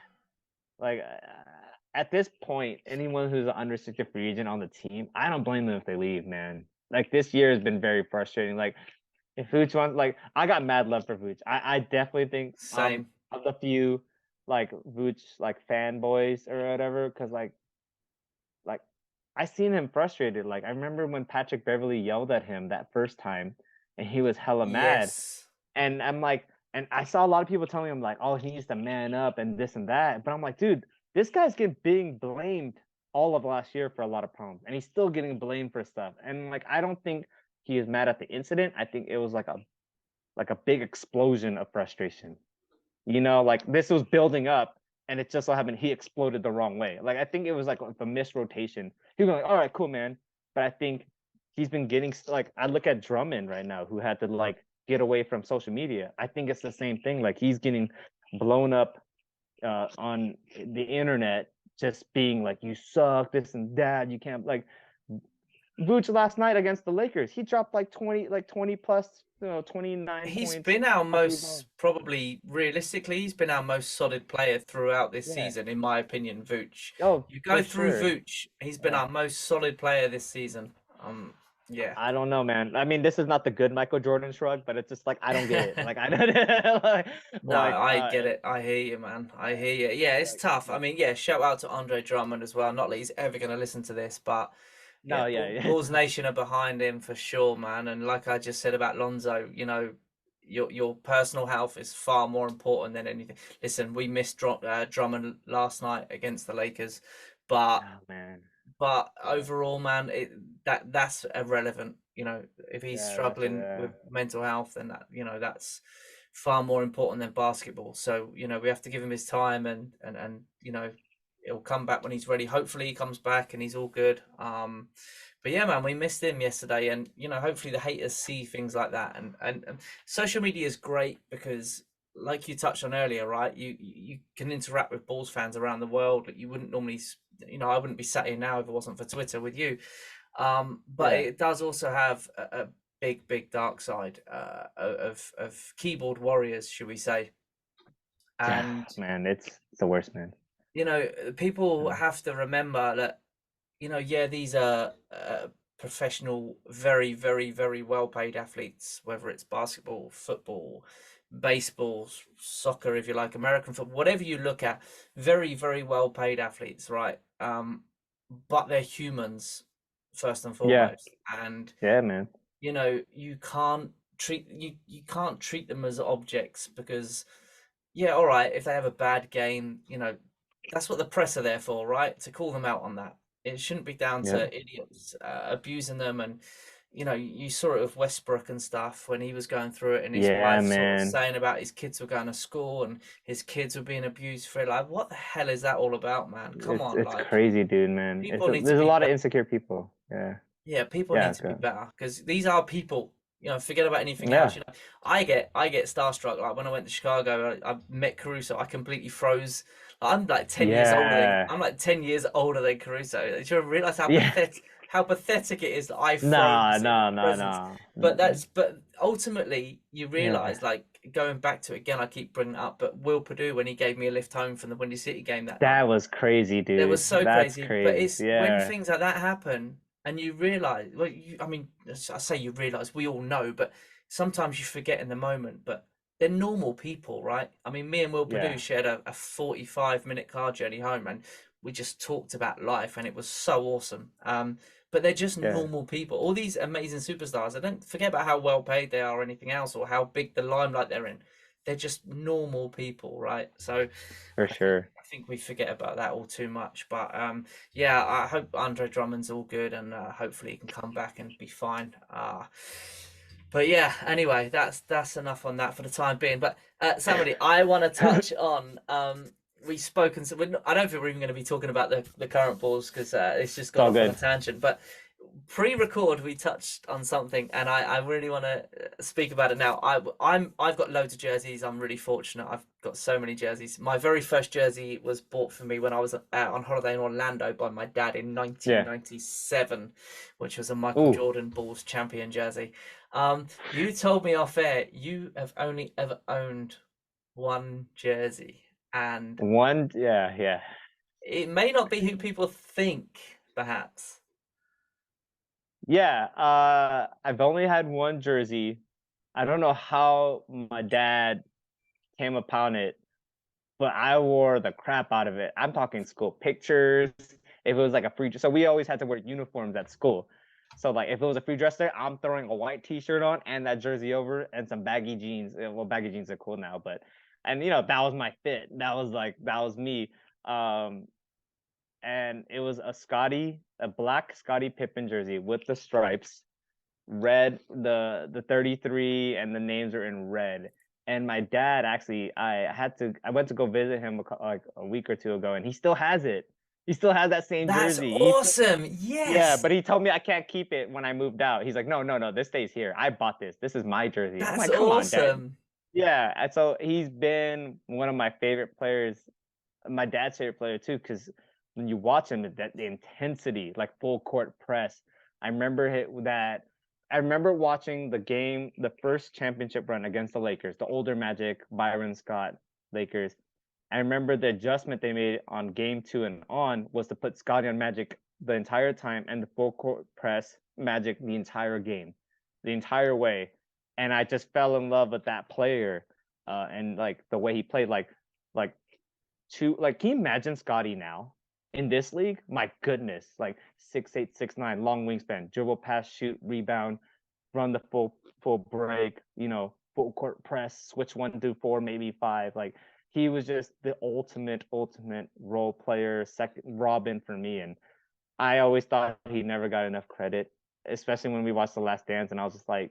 at this point, anyone who's an unrestricted free agent on the team, I don't blame them if they leave, man. Like this year has been very frustrating. Like if Vooch wants, like I got mad love for Vooch. I definitely think Same. of the few like Vooch like fanboys or whatever, because like I seen him frustrated. Like I remember when Patrick Beverly yelled at him that first time, and he was hella mad. Yes. And I'm like, and I saw a lot of people telling him like, oh, he needs to man up and this and that. But I'm like, dude, this guy's getting being blamed all of last year for a lot of problems, and he's still getting blamed for stuff. And like, I don't think he is mad at the incident. I think it was like a big explosion of frustration. Like this was building up, and it just so happened he exploded the wrong way. Like I think it was like a misrotation. He was like, all right, cool, man. But I think he's been getting like I look at Drummond right now, who had to like get away from social media. I think it's the same thing. Like he's getting blown up on the internet, just being like, you suck, this and that. You can't like Vooch last night against the Lakers. He dropped like 20 plus, 29 He's points, been our five rebounds. most, probably realistically, he's been our most solid player throughout this Yeah. season, in my opinion, Vooch. Oh, You for go through sure. Vooch, he's been Yeah. our most solid player this season. Yeah. I don't know, man. I mean, this is not the good Michael Jordan shrug, but it's just like I don't get it. Like I don't like, No, like I get it. I hear you, man. I yeah, hear you. Yeah, it's like tough. I mean, yeah, shout out to Andre Drummond as well. Not that he's ever going to listen to this, but yeah, no, yeah, yeah, Bulls Nation are behind him for sure, man. And like I just said about Lonzo, your personal health is far more important than anything. Listen, we missed Drummond last night against the Lakers, but oh man, yeah, overall, man, that's irrelevant. If he's yeah, that's struggling with mental health, then that's far more important than basketball. So we have to give him his time, and he'll come back when he's ready. Hopefully, he comes back and he's all good. But yeah, man, we missed him yesterday, and hopefully the haters see things like that. And social media is great because, like you touched on earlier, right? You can interact with Bulls fans around the world that you wouldn't normally. I wouldn't be sat here now if it wasn't for Twitter with you. But yeah, it does also have a big dark side of keyboard warriors, should we say? yeah, And man, it's the worst, man. people Yeah, have to remember that yeah, these are professional, very, very, very well paid athletes, whether it's basketball, football, baseball, soccer, if you like, American football, whatever you look at, very, very well paid athletes, right? But they're humans first and yeah, foremost. And yeah, man. you know, you can't treat them as objects because, yeah, all right, if they have a bad game, you know, that's what the press are there for, right? To call them out on that. It shouldn't be down Yeah. to idiots abusing them. And you know, you saw it with Westbrook and stuff when he was going through it, and his Yeah, wife sort of man. saying about his kids were going to school and his kids were being abused for it. Like, what the hell is that all about, man? Come on, It's like, crazy, dude, man. people need to There's a be lot of better. insecure people. Yeah. Yeah, people need Yeah, to be good. better because these are people. You know, forget about anything else. Yeah. You know, I get starstruck. Like when I went to Chicago, I met Caruso. I completely froze. I'm like 10 years older than Yeah. I'm like 10 years older than Caruso. Do you realize Yeah. how pathetic it is that I Nah, froze in his nah, nah, presence? nah. But ultimately you Yeah. realize, like, going back to it again, I keep bringing it up. But Will Perdue, when he gave me a lift home from the Windy City game that night. That was crazy, It was dude. so That's crazy, but crazy. it's when Yeah. things like that happen and you realize, well, I mean, I say you realize, we all know, but sometimes you forget in the moment. But they're normal people, right? I mean, me and Will Perdue Yeah. shared a 45-minute car journey home, and we just talked about life, and it was so awesome. But they're just Yeah. normal people. All these amazing superstars, I don't forget about how well paid they are or anything else, or how big the limelight they're in. They're just normal people, right? So For sure. I think we forget about that all too much. But yeah, I hope Andre Drummond's all good, and hopefully he can come back and be fine. But yeah, anyway, that's enough on that for the time being. But Sammady, I want to touch on we've spoken. So I don't think we're even going to be talking about the current balls because it's just It's gone all off on a good. tangent. But pre-record, we touched on something, and I really want to speak about it now. I've got loads of jerseys. I'm really fortunate. I've got so many jerseys. My very first jersey was bought for me when I was on holiday in Orlando by my dad in Yeah. 1997, which was a Michael Ooh. Jordan Bulls champion jersey. You told me off air you have only ever owned one jersey, and One, yeah, yeah. it may not be who people think, perhaps. Yeah. I've only had one jersey. I don't know how my dad came upon it, but I wore the crap out of it. I'm talking school pictures. If it was like a free, so we always had to wear uniforms at school. So like if it was a free dress day, I'm throwing a white T-shirt on and that jersey over and some baggy jeans. Well, baggy jeans are cool now, but and that was my fit. That was me. Um, and it was a black Scottie Pippen jersey with the stripes, red, the 33, and the names are in red. And my dad actually, I went to go visit him like a week or two ago, and he still has it. He still has that same That's jersey. awesome. Yeah, Yes. but he told me I can't keep it when I moved out. He's like, no, no, no, this stays here. I bought this. This is my jersey. I'm That's like, come on, dad. awesome. Yeah, and so he's been one of my favorite players, my dad's favorite player too, because when you watch him, that the intensity, like full court press. I remember that. I remember watching the game, the first championship run against the Lakers, the older Magic, Byron Scott Lakers. I remember the adjustment they made on game 2 and on was to put Scotty on Magic the entire time and the full court press Magic the entire game, the entire way. And I just fell in love with that player, and like the way he played, like can you imagine Scotty now in this league? My goodness, like 6'8", 6'9", long wingspan, dribble, pass, shoot, rebound, run the full break, full court press, switch 1 through 4, maybe 5. Like he was just the ultimate role player, second Robin for me. And I always thought he never got enough credit, especially when we watched The Last Dance, and I was just like,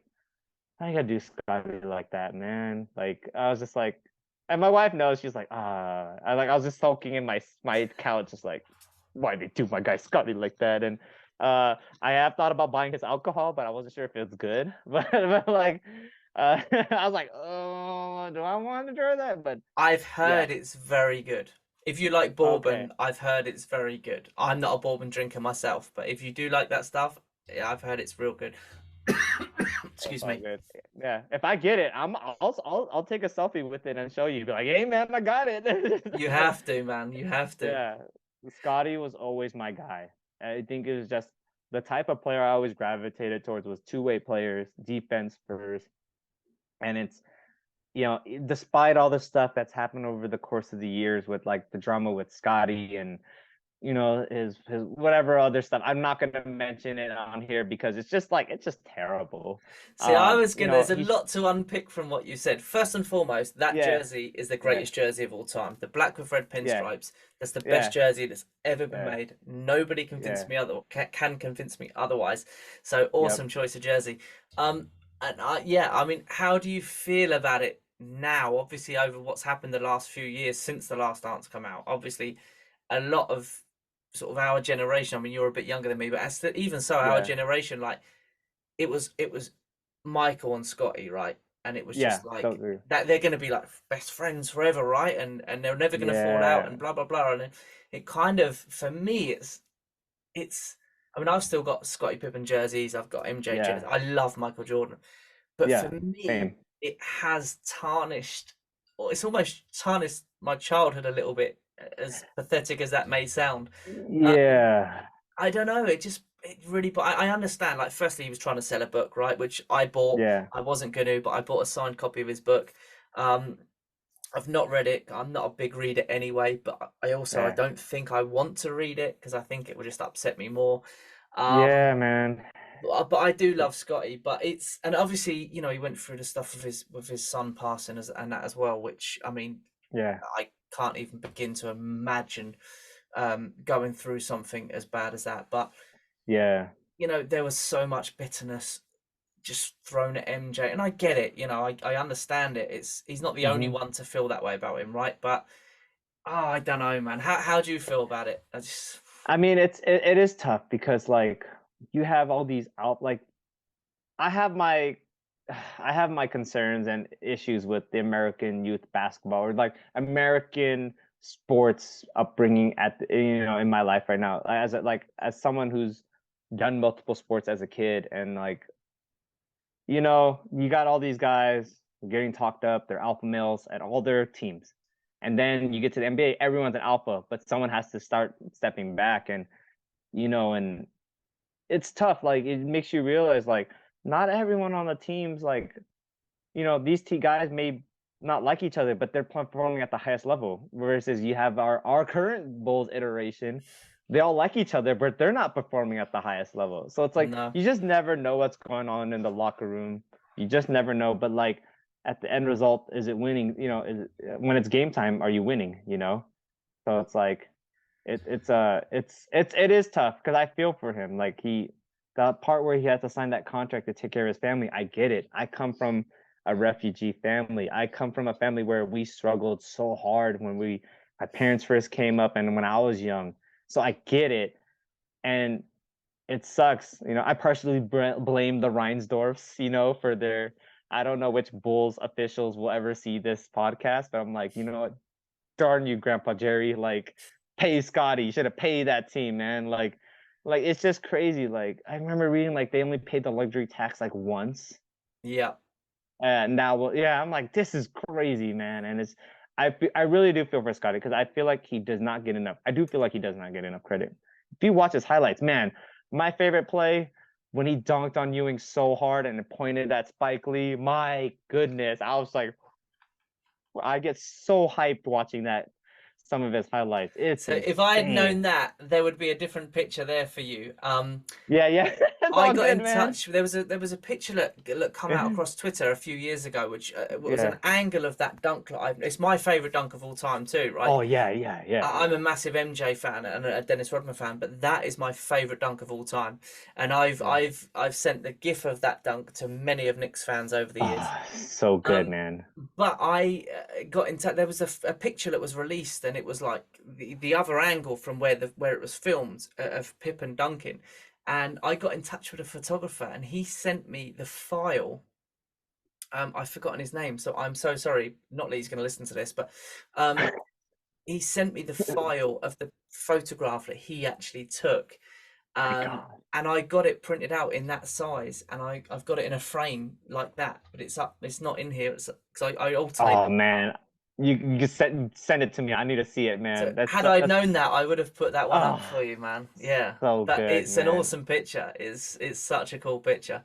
I gotta do Scotty like that, man. Like I was just like, and my wife knows. She's like, I was just sulking in my couch, just like, why they do my guy Scotty like that? And I have thought about buying his alcohol, but I wasn't sure if it was good. But like, I was like, oh, do I want to try that? But I've yeah, heard it's very good. If you like okay, bourbon, I've heard it's very good. I'm not a bourbon drinker myself, but if you do like that stuff, yeah, I've heard it's real good. that's Excuse all me. good. Yeah, if I get it, I'll take a selfie with it and show you. Be like, hey man, I got it. You But have to, man. You have to. yeah, Scotty was always my guy. I think it was just the type of player I always gravitated towards was two-way players, defense first. And it's, despite all the stuff that's happened over the course of the years with like the drama with Scotty and, his whatever other stuff. I'm not gonna mention it on here because it's just terrible. See, I was gonna. There's a He's lot to unpick from what you said. First and foremost, that yeah, jersey is the yeah, greatest jersey of all time. The black with red yeah, pinstripes. That's the best yeah, jersey that's ever been yeah, made. Nobody yeah, can convince me otherwise. So yep. awesome choice of jersey. And yeah, I mean, how do you feel about it now? Obviously, over what's happened the last few years since the last dance come out. Obviously, a lot of sort of our generation. I mean, you're a bit younger than me, but even so, our Yeah, generation, like it was Michael and Scotty, right? And it was yeah, just like totally. that they're going to be like best friends forever, right? And they're never going to fall out Yeah, and blah blah blah. And it kind of for me, it's. I mean, I've still got Scottie Pippen jerseys. I've got MJ jerseys. yeah, I love Michael Jordan, but for yeah. me, Same. it has tarnished, or it's almost tarnished my childhood a little bit. As pathetic as that may sound, uh, Yeah, I don't know. It really. But I understand. Like, firstly, he was trying to sell a book, right? Which I bought. yeah, I wasn't going to, but I bought a signed copy of his book. Um, I've not read it. I'm not a big reader anyway, but I yeah, don't think I want to read it because I think it would just upset me more. yeah, Um, man. but I do love Scotty. But it's and obviously he went through the stuff with his son passing and that as well, which I mean Yeah, I can't even begin to imagine going through something as bad as that. But yeah. there was so much bitterness just thrown at MJ, and I get it. I understand it. He's not the only Hmm. one to feel that way about him, right? But I don't know, man. How do you feel about it? I just I mean, it is tough because like you have all these out like I have my I have my concerns and issues with the American youth basketball or like American sports upbringing in my life right now as someone who's done multiple sports as a kid and like you got all these guys getting talked up, they're alpha males at all their teams. And then you get to the NBA, everyone's an alpha, but someone has to start stepping back and it's tough. Like it makes you realize like not everyone on the teams like these two guys may not like each other, but they're performing at the highest level. Versus you have our current Bulls iteration, they all like each other, but they're not performing at the highest level. So it's like no. you just never know what's going on in the locker room. You just never know. But like at the end result, is it winning? When it's game time, are you winning? So it's like it is tough because I feel for him. Like the part where he had to sign that contract to take care of his family, I get it. I come from a refugee family. I come from a family where we struggled so hard when my parents first came up and when I was young. So I get it. And it sucks. I partially blame the Reinsdorfs, for their I don't know which Bulls officials will ever see this podcast, but I'm like, you know what? Darn you, Grandpa Jerry. Like, pay Scotty. You should have paid that team, man. Like it's just crazy. Like I remember reading like they only paid the luxury tax like once. Yeah. And now, well, yeah, I'm like, this is crazy, man. And I really do feel for Scotty because I feel like he does not get enough. I do feel like he does not get enough credit. If you watch his highlights, man, my favorite play when he dunked on Ewing so hard and pointed at Spike Lee. My goodness, I was like, I get so hyped watching that. Some of his highlights, it's So if I had known insane. that, there would be a different picture there for you. Yeah, yeah, it's I all got good, in man. touch. There was a picture that come out across Twitter a few years ago, which was Yeah. an angle of that dunk. It's my favorite dunk of all time too, right? Oh yeah, yeah, yeah, I'm a massive MJ fan and a Dennis Rodman fan, but that is my favorite dunk of all time. And I've yeah. I've I've sent the GIF of that dunk to many of Knicks fans over the years. Oh, so good, Um, man. but I got in touch. There was a picture that was released, and it was like the other angle from where it was filmed of Pippen dunking. And I got in touch with a photographer, and he sent me the file. I've forgotten his name, so I'm so sorry. Not that he's going to listen to this, but um, he sent me the file of the photograph that he actually took, My God. and I got it printed out in that size, and I've got it in a frame like that, but it's up. It's not in here. It's because I alternate Oh them. man, you send it to me. I need to see it, So man. had I That's known that, I would have put that one up oh, for you, man. Yeah, so but good, it's an man. awesome picture. It's such a cool picture.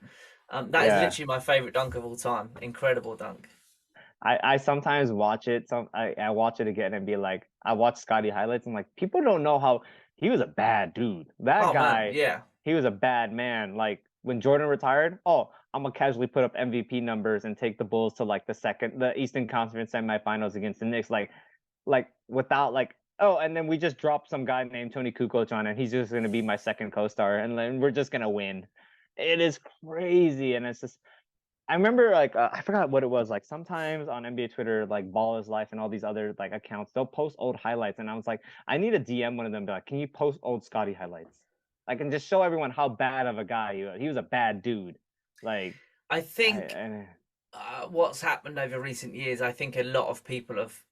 That is Yeah. literally my favorite dunk of all time. Incredible dunk. I sometimes watch it. I watch it again and be like, I watch Scotty highlights. I'm like, people don't know how he was a bad dude. That Oh man, guy, yeah. he was a bad man. Like when Jordan retired, oh, I'm gonna casually put up MVP numbers and take the Bulls to like the Eastern Conference semifinals against the Knicks, like without like, oh, and then we just dropped some guy named Tony Kukoc on, and he's just gonna be my second co-star, and then we're just gonna win. It is crazy, and it's just I remember like I forgot what it was. Like sometimes on NBA Twitter, like Ball is Life and all these other like accounts, they'll post old highlights, and I was like, I need to DM one of them. Be like, can you post old Scotty highlights? Like, and just show everyone how bad of a guy he was. He was a bad dude. Like, I I, think I what's happened over recent years, I think a lot of people have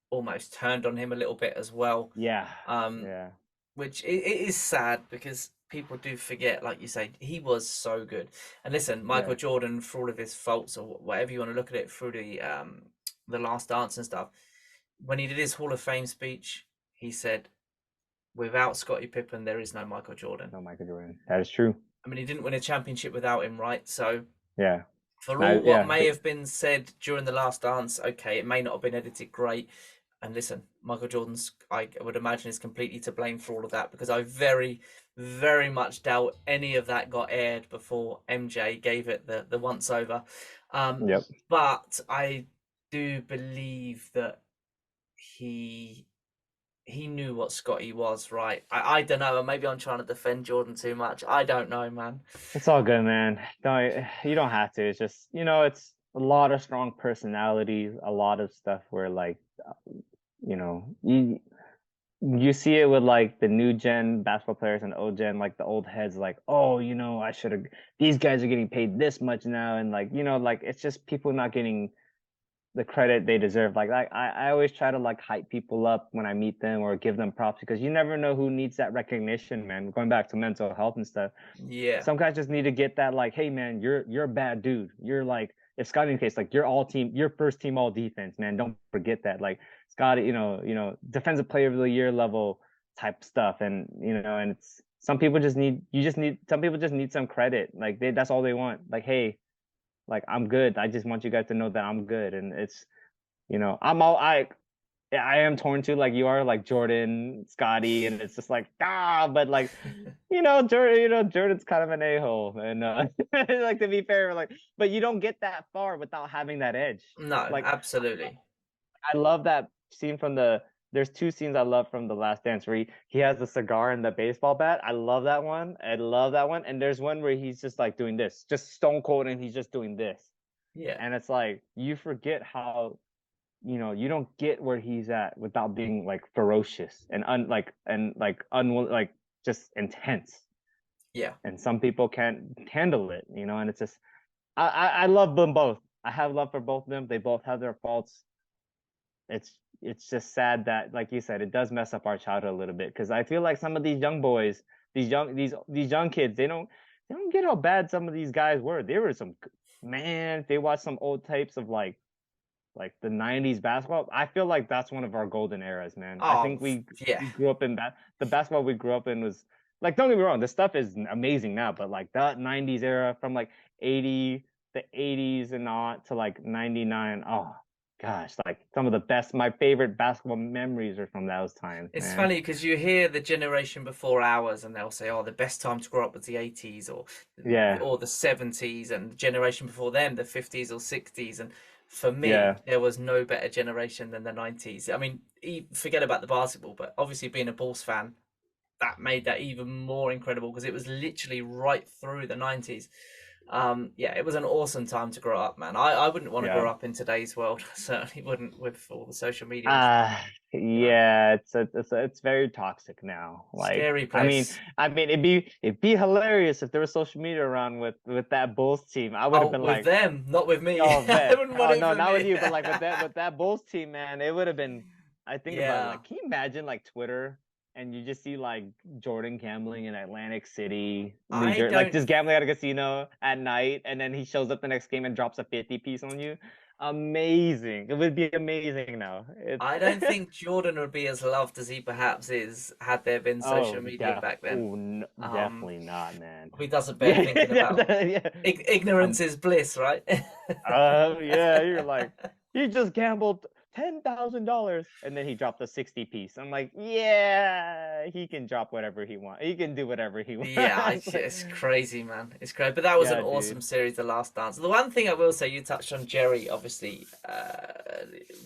almost turned on him a little bit as well. yeah, Um, yeah, which it is sad because people do forget, like you say, he was so good. And listen, Michael yeah, Jordan, for all of his faults or whatever you want to look at it through the Last Dance and stuff, when he did his Hall of Fame speech, he said, "Without Scottie Pippen, there is no Michael Jordan." no Michael Jordan. That is true. I mean, he didn't win a championship without him, right? So Yeah, for all what yeah, may have been said during the Last Dance, okay, it may not have been edited great. And listen, Michael Jordan's, I would imagine, is completely to blame for all of that because I very, very much doubt any of that got aired before MJ gave it the once over. yep. But I do believe that he he knew what Scotty was, right? I don't know. Maybe I'm trying to defend Jordan too much. I don't know, man. It's all good, man. Don't you don't have to. It's just it's a lot of strong personalities, a lot of stuff where like you see it with like the new gen basketball players and old gen, like the old heads, like, oh, I should have, these guys are getting paid this much now. And like, like it's just people not getting the credit they deserve. Like I always try to like hype people up when I meet them or give them props because you never know who needs that recognition, man. Going back to mental health and stuff. Yeah. Some guys just need to get that, like, hey man, you're a bad dude. You're like, if Scotty in case, like you're first team all defense, man. Don't forget that. Like Scotty, defensive player of the year level type stuff. And and it's some people just need some people just need some credit. Like that's all they want. Like, hey, like I'm good. I just want you guys to know that I'm good. And it's, I am torn too, like you are, like Jordan, Scotty, and it's just like but like Jordan, Jordan's kind of an a-hole, and like to be fair, like, but you don't get that far without having that edge. No, Like absolutely. I love that scene from there's two scenes I love from The Last Dance where he has the cigar and the baseball bat. I love that one. I love that one. And there's one where he's just like doing this, just stone cold, and he's just doing this. Yeah. And it's like you forget how you don't get where he's at without being like ferocious and just intense. Yeah. And some people can't handle it, and it's just I love them both. I have love for both of them. They both have their faults. It's just sad that, like you said, it does mess up our childhood a little bit because I feel like some of these young boys, these young kids, they don't get how bad some of these guys were. They were some man. If they watch some old tapes of like the 90s basketball, I feel like that's one of our golden eras, man. I think we grew up in the basketball we grew up in was like, don't get me wrong, the stuff is amazing now, but like that 90s era from like the 80s and on to like 99, oh gosh, like some of the best, my favorite basketball memories are from those times. It's man. funny because you hear the generation before ours and they'll say, oh, the best time to grow up was the 80s or the 70s, and the generation before them, the 50s or 60s. And for me, there was no better generation than the 90s. I mean, forget about the basketball, but obviously being a Bulls fan, that made that even more incredible because it was literally right through the 90s. It was an awesome time to grow up, man. I wouldn't want to grow up in today's world. I certainly wouldn't, with all the social media. It's very toxic now. Like, scary place. I mean, it'd be hilarious if there was social media around with that Bulls team. I would have been with them, not with me. Oh, I wouldn't want it no, for not me. with you, but like with that Bulls team, man, it would have been. I think about it, like, can you imagine like Twitter and you just see like Jordan gambling in Atlantic City, New Jersey, like just gambling at a casino at night, and then he shows up the next game and drops a 50 piece on you. Amazing. It would be amazing now. I don't think Jordan would be as loved as he perhaps is had there been social media back then. Oh, no, definitely not, man. He doesn't bear thinking about. Ignorance is bliss, right? You're like, you just gambled $10,000, and then he dropped a 60 piece. I'm like, yeah, he can drop whatever he wants. He can do whatever he wants. Yeah, Like, it's crazy, man. It's great. But that was an yeah, awesome dude. series, The Last Dance. The one thing I will say, you touched on Jerry, obviously,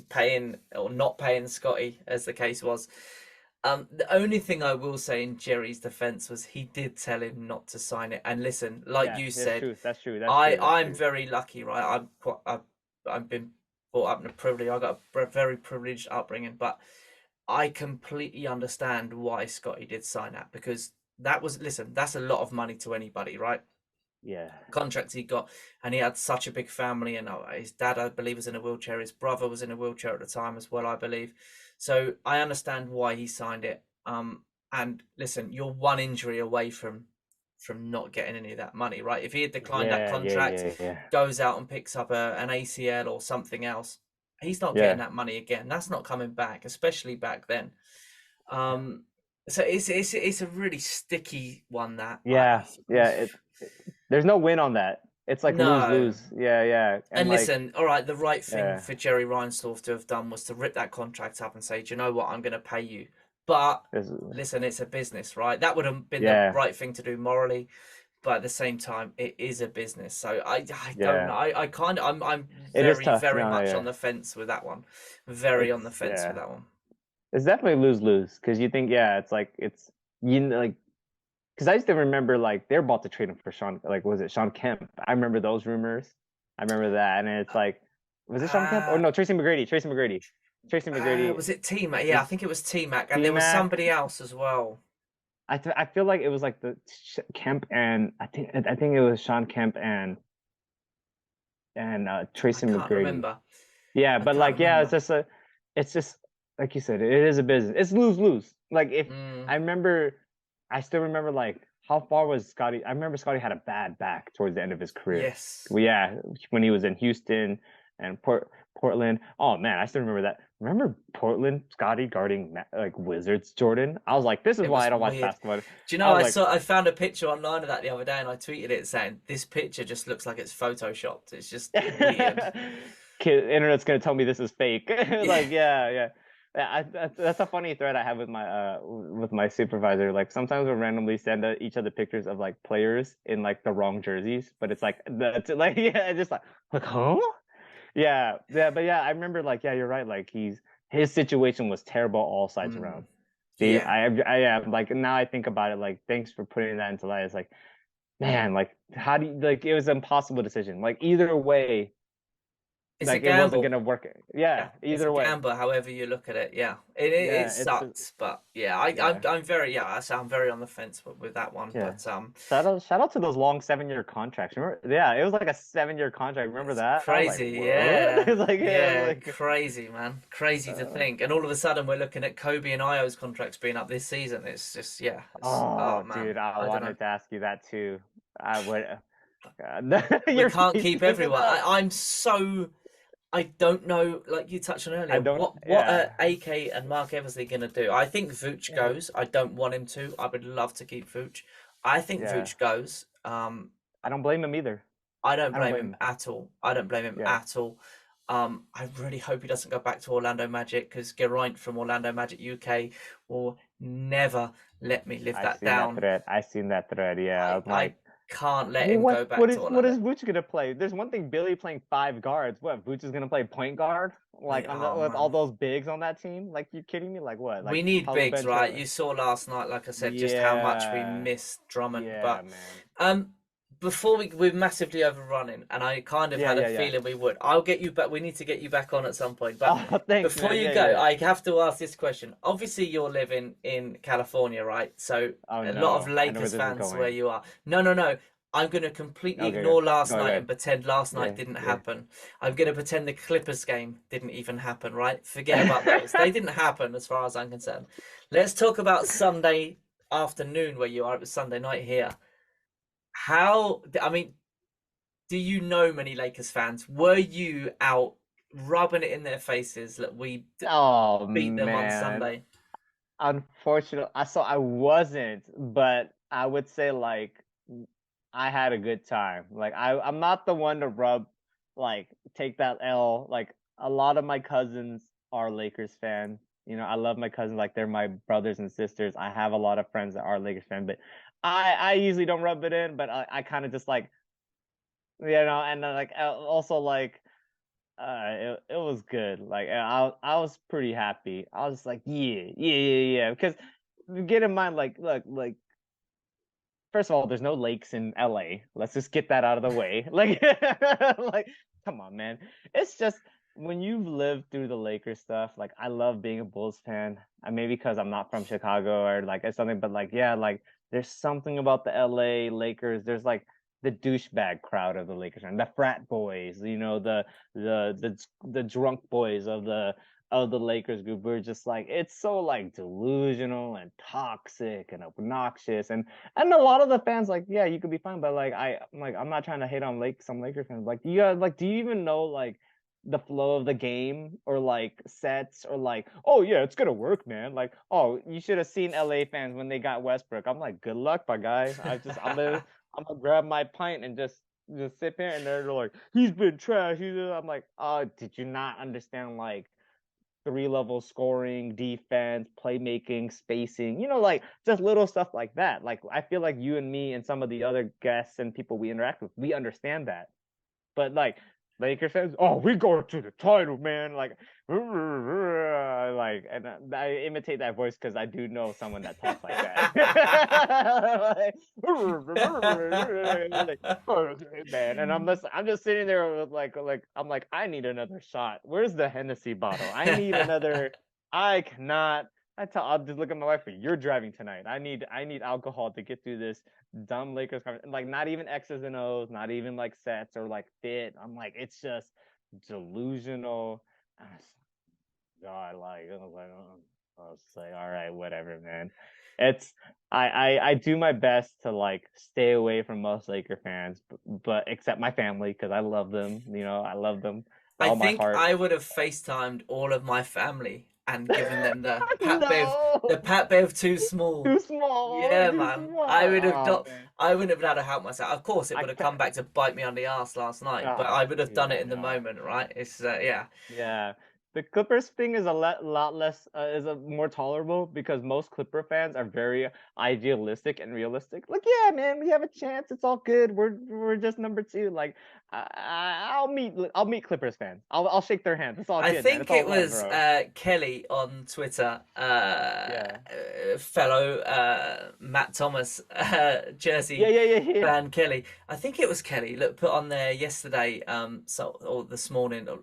paying or not paying Scotty, as the case was. The only thing I will say in Jerry's defense was he did tell him not to sign it. And listen, like Yeah, you that's said, true. That's true. That's true. That's I'm true. very lucky, right? I've been brought up in a privilege. I got a very privileged upbringing, but I completely understand why Scotty did sign that, because that was, listen, that's a lot of money to anybody, right? Yeah. Contracts he got, and he had such a big family, and his dad, I believe, was in a wheelchair. His brother was in a wheelchair at the time as well, I believe. So I understand why he signed it. And listen, you're one injury away from not getting any of that money, right? If he had declined that Yeah. Yeah. contract, Yeah. Yeah. goes out and picks up an ACL or something else, he's not getting Yeah. that money again. That's not coming back, especially back then. Um, so it's a really sticky one, that Yeah. Yeah. There's no win on that. It's like lose no. lose. Yeah. Yeah. And And like, listen, all right, the right thing yeah. for Jerry Reinsdorf to have done was to rip that contract up and say, do you know what, I'm going to pay you. But There's, listen, it's a business, right? That would have been the yeah. right thing to do morally, but at the same time, it is a business. So I don't know. Yeah. I kind of, I'm It is very, tough. very No. much Yeah. on the fence with that one. Very on the It's fence with yeah. that one. It's definitely lose lose because you think yeah, it's like it's you know, like because I used to remember like they're about to trade him for Sean, like was it Sean Kemp? I remember those rumors. I remember that, and it's like, was it Sean Kemp or Uh, no Tracy McGrady? Tracy McGrady. was it T Mac? Yeah, I Is think it was T Mac, and T there was Mac? somebody else as well. I feel like it was like the Kemp and I think it was Sean Kemp and I Tracy can't McGrady. remember. Yeah, I but can't like yeah, remember. it's just like you said, it is a business. It's lose lose. Like if Mm, I remember, I still remember like how far was Scotty? I remember Scotty had a bad back towards the end of his career. yes. Well, yeah, when he was in Houston and Portland. Oh man, I still remember that. Remember Portland, Scotty guarding like Wizards Jordan? I was like, this is It why I was don't watch weird. basketball. Do you I know, was like, I found a picture online of that the other day, and I tweeted it saying, this picture just looks like it's photoshopped. It's just weird. Internet's gonna tell me this is fake. Yeah. Like, yeah, yeah. Yeah, that's a funny thread I have with my supervisor. Like sometimes we'll randomly send each other pictures of like players in like the wrong jerseys, but it's like that's like yeah, just like huh? Yeah, yeah, but yeah, I remember like yeah, you're right. Like his situation was terrible all sides Mm, around. See, yeah. I am like now I think about it. Like thanks for putting that into light. It's like man, like how do you like it was an impossible decision. Like either way, It's a like it wasn't gamble. gonna work. Yeah, Yeah, it's a either way. gamble, however you look at it. Yeah, it Yeah, it's sucks, but yeah, yeah. I'm very, yeah, I'm very on the fence with that one. Yeah. But Shout out to those long 7 year contracts. Remember? Yeah, it was like a 7 year contract. Remember it's that? I was like, crazy. what? Yeah, It's like yeah, yeah, like crazy, man, crazy to uh, think. And all of a sudden, we're looking at Kobe and Io's contracts being up this season. It's just, yeah, it's, oh oh man, dude, I I don't know. wanted to ask you that too. I would God. We Your can't face keep because of everyone. that. I'm so, I don't know. Like you touched on I earlier, don't what yeah. are AK and Mark Eversley gonna do? I think Vooch Yeah. goes. I don't want him to. I would love to keep Vooch. I think Yeah. Vooch goes. I don't blame him either. I don't I don't blame blame him him. at all. I don't blame him Yeah. at all. I really hope he doesn't go back to Orlando Magic, because Geraint from Orlando Magic UK will never let me live I that seen that down. thread. I seen that thread. Yeah. I'm I like can't let well, him go back to what Orlando. is Vooch gonna play? There's one thing Billy playing five guards. What Vooch is gonna play point guard? Like on the Oh with all man. those bigs on that team? Like you kidding me? Like what? We Like need how the bigs, bench right? You saw last night, like I said, just how much we Yeah. missed Drummond. Yeah, But man. um, before we're massively overrunning, and I kind of Yeah, had a yeah, yeah. feeling we would. I'll get you back. We need to get you back on at some point. But Oh, thanks, before man. you Yeah, go, yeah. I have to ask this question. Obviously, you're living in California, right? So Oh a lot of no. I know where Lakers this is fans where going. you are. No, no, no. I'm going to completely Okay, good. ignore last Go night and ahead. pretend last night Yeah, didn't yeah. happen. I'm going to pretend the Clippers game didn't even happen, right? Forget about those. They didn't happen as far as I'm concerned. Let's talk about Sunday afternoon where you are. It was Sunday night here. I mean, do you know many Lakers fans? Were you out rubbing it in their faces that we Oh beat them on man. Sunday? Unfortunately, I wasn't, but I would say like I had a good time. Like I'm not the one to rub like take that L. Like a lot of my cousins are Lakers fan. You know, I love my cousins like they're my brothers and sisters. I have a lot of friends that are Lakers fan, but I usually don't rub it in, but I kind of just like, you know, and then like also like it was good. Like I was pretty happy. I was just like, yeah. Because get in mind, like, look, like first of all, there's no lakes in LA. Let's just get that out of the way. Like, like, come on, man. It's just when you've lived through the Lakers stuff, like I love being a Bulls fan. I maybe because I'm not from Chicago or like it's something, but like, yeah, like there's something about the LA Lakers. There's like the douchebag crowd of the Lakers and the frat boys, you know, the drunk boys of the Lakers group. We're just like it's so like delusional and toxic and obnoxious and a lot of the fans, like, yeah, you could be fine, but like I'm like, I'm not trying to hate on some Laker fans. Like, do you even know like the flow of the game or like sets or like, oh yeah, it's gonna work, man. Like, oh, you should have seen LA fans when they got Westbrook. I'm like, good luck, my guy. I'm gonna grab my pint and just sit there and they're like, he's been trash. I'm like, oh, did you not understand like three-level scoring, defense, playmaking, spacing, you know, like just little stuff like that. Like I feel like you and me and some of the other guests and people we interact with, we understand that. But like Lakers fans, oh, we going to the title, man. Like, like, and I imitate that voice because I do know someone that talks like that. Like, oh, man, and I'm just sitting there with I'm like, I need another shot. Where's the Hennessy bottle? I need another. I cannot. I'll just look at my wife. You're driving tonight. I need alcohol to get through this dumb Lakers conference. Like not even X's and O's, not even like sets or like fit. I'm like, it's just delusional. God, like I was like, all right, whatever, man. It's I do my best to like stay away from most Laker fans, but except my family because I love them. You know, I love them with I all my think heart. I would have FaceTimed all of my family and given them the No, Pat Bev too small. too small, Yeah, too man. I small. would have Oh not. man, I wouldn't have been able to help myself. Of course, it I would have come can't. back to bite me on the ass last night, but Oh, I would have done it yeah, in the no. moment, right? It's yeah. Yeah. The Clippers thing is a lot less is a more tolerable because most Clipper fans are very idealistic and realistic. Like, yeah, man, we have a chance. It's all good. We're just number two. Like, I'll meet Clippers fans. I'll shake their hands. It's all I good, man. It's think all it love, was bro. Kelly on Twitter, Yeah. fellow Matt Thomas Yeah, Jersey yeah, yeah, yeah. fan Kelly. I think it was Kelly. Look, put on there yesterday, so or this morning, or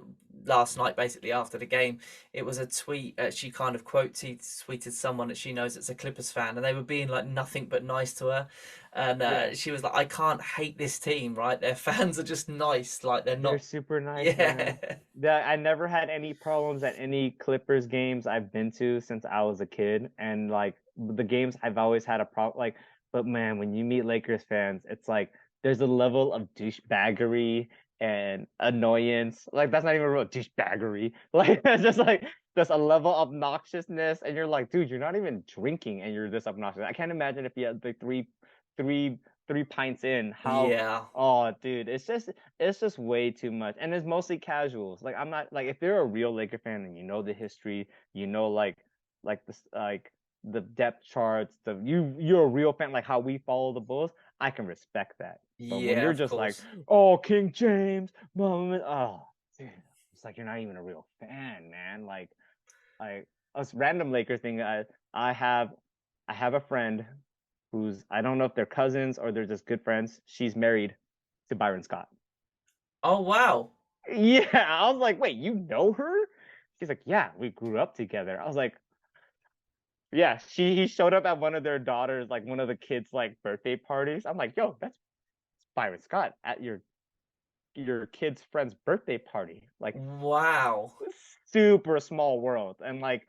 last night, basically after the game. It was a tweet. She kind of tweeted someone that she knows that's a Clippers fan, and they were being like nothing but nice to her. And Yeah. she was like, "I can't hate this team, right? Their fans are just nice. Like they're They're not." super nice, Yeah. man. I never had any problems at any Clippers games I've been to since I was a kid. And like the games I've always had a problem like, but man, when you meet Lakers fans, it's like there's a level of douchebaggery and annoyance. Like that's not even real douchebaggery. Like it's just like there's a level of obnoxiousness, and you're like, dude, you're not even drinking and you're this obnoxious. I can't imagine if you had like three, 3 pints in, how Yeah. oh dude, it's just way too much, and it's mostly casuals. Like I'm not like if you're a real Laker fan and you know the history, you know like this like the depth charts, you're a real fan like how we follow the Bulls. I can respect that. But when Yeah, you're of just like, course. oh King James, mama, oh dude, it's like you're not even a real fan, man. Like us random Laker thing. I have I have a friend who's I don't know if they're cousins or they're just good friends. She's married to Byron Scott. Oh wow. Yeah, I was like, wait, you know her? She's like, yeah, we grew up together. I was like, yeah, he showed up at one of their daughters, like one of the kids' like birthday parties. I'm like, yo, that's Byron Scott at your kid's friend's birthday party. Like Wow. super small world. And like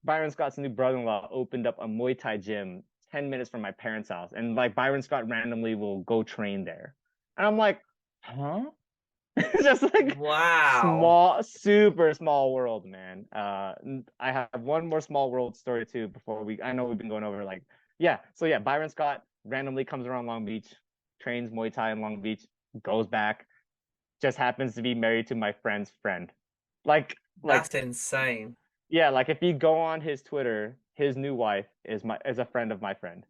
Byron Scott's new brother-in-law opened up a Muay Thai gym 10 minutes from my parents' house. And like Byron Scott randomly will go train there. And I'm like, huh? Just like Wow. small, super small world, man. I have one more small world story too before I know we've been going over like, yeah. So yeah, Byron Scott randomly comes around Long Beach, trains Muay Thai in Long Beach, goes back, just happens to be married to my friend's friend. Like, That's insane. Yeah, like if you go on his Twitter, his new wife is a friend of my friend.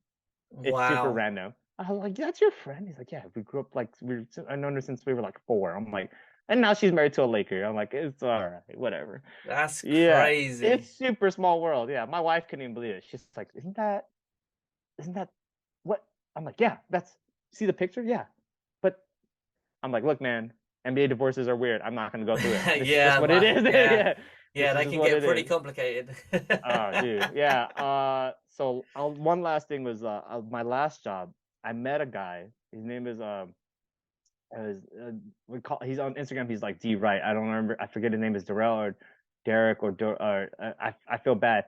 It's super Wow. random. I was like, that's your friend? He's like, yeah, we grew up like I known her since we were like 4. I'm like, and now she's married to a Laker. I'm like, it's all right, whatever. That's Yeah, crazy. it's super small world. Yeah, my wife couldn't even believe it. She's like, isn't that what? I'm like, yeah, that's see the picture? Yeah. But I'm like, look, man, NBA divorces are weird. I'm not gonna go through it. This is just Yeah, what it man. is. Yeah. Yeah. Yeah, This is they just can what get it pretty is. complicated. Oh, dude. Yeah. So one last thing was my last job. I met a guy. His name is we call he's on Instagram. He's like D Wright. I don't remember. I forget his name is Darrell or Derek or I feel bad.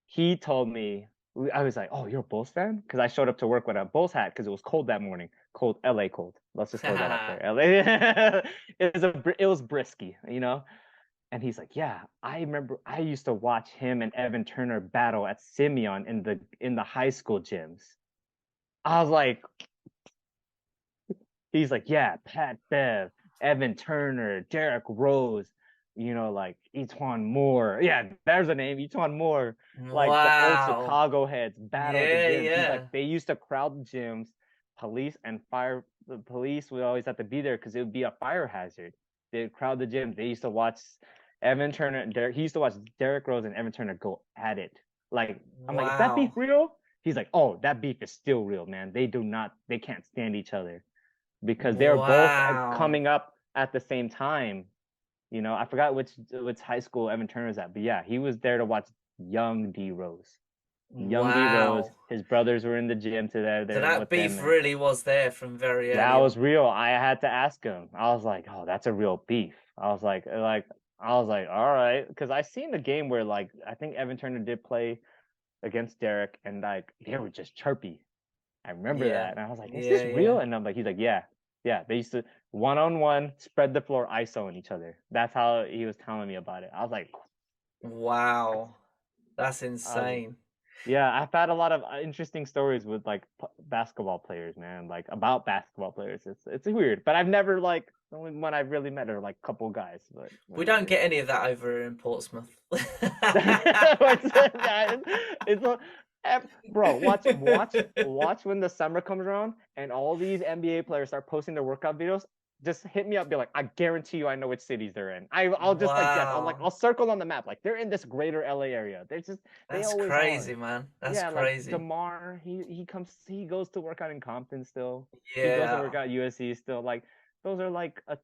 He told me I was like, "Oh, you're a Bulls fan?" Because I showed up to work with a Bulls hat because it was cold that morning. Cold, LA cold. Let's just throw that out there. LA. It was brisky, you know. And he's like, "Yeah, I remember. I used to watch him and Evan Turner battle at Simeon in the high school gyms." I was like, he's like, yeah, Pat Bev, Evan Turner, Derek Rose, you know, like Etwan Moore. Yeah, there's a name, Etwan Moore. Like the old Wow. Chicago heads battle at the Yeah, gyms. He's like, yeah. they used to crowd the gyms. Police and fire, the police would always have to be there because it would be a fire hazard. They'd crowd the gym. They used to watch Evan Turner and Derek. He used to watch Derek Rose and Evan Turner go at it. Like, I'm like, is that beef Wow. real? He's like, oh, that beef is still real, man. They can't stand each other because they're both Wow. coming up at the same time. You know, I forgot which high school Evan Turner's at, but yeah, he was there to watch young D Rose. Young D Rose, Wow. his brothers were in the gym to So there that with them, beef and really was there from very that early was on. real. I had to ask him. I was like, "Oh, that's a real beef." I was like, "All right," because I seen the game where like I think Evan Turner did play against Derek, and like they were just chirpy. I remember Yeah. that. And I was like, is Yeah, this real? yeah. And he's like, yeah, yeah. They used to one on one spread the floor ISO on each other. That's how he was telling me about it. I was like, what? Wow. That's I was, insane. yeah, I've had a lot of interesting stories with like basketball players, man, like about basketball players. It's weird, but I've never like the only one I've really met are like a couple guys, but We don't whatever. get any of that over in Portsmouth. It's a, bro. Watch when the summer comes around and all these NBA players start posting their workout videos. Just hit me up, be like, I guarantee you, I know which cities they're in. I'll just like guess. Wow. I'll circle on the map, like they're in this greater LA area. They That's always crazy, are. man. That's Yeah, like crazy. Demar, he goes to work out in Compton still. He goes to work Yeah. out USC still. Like those are like a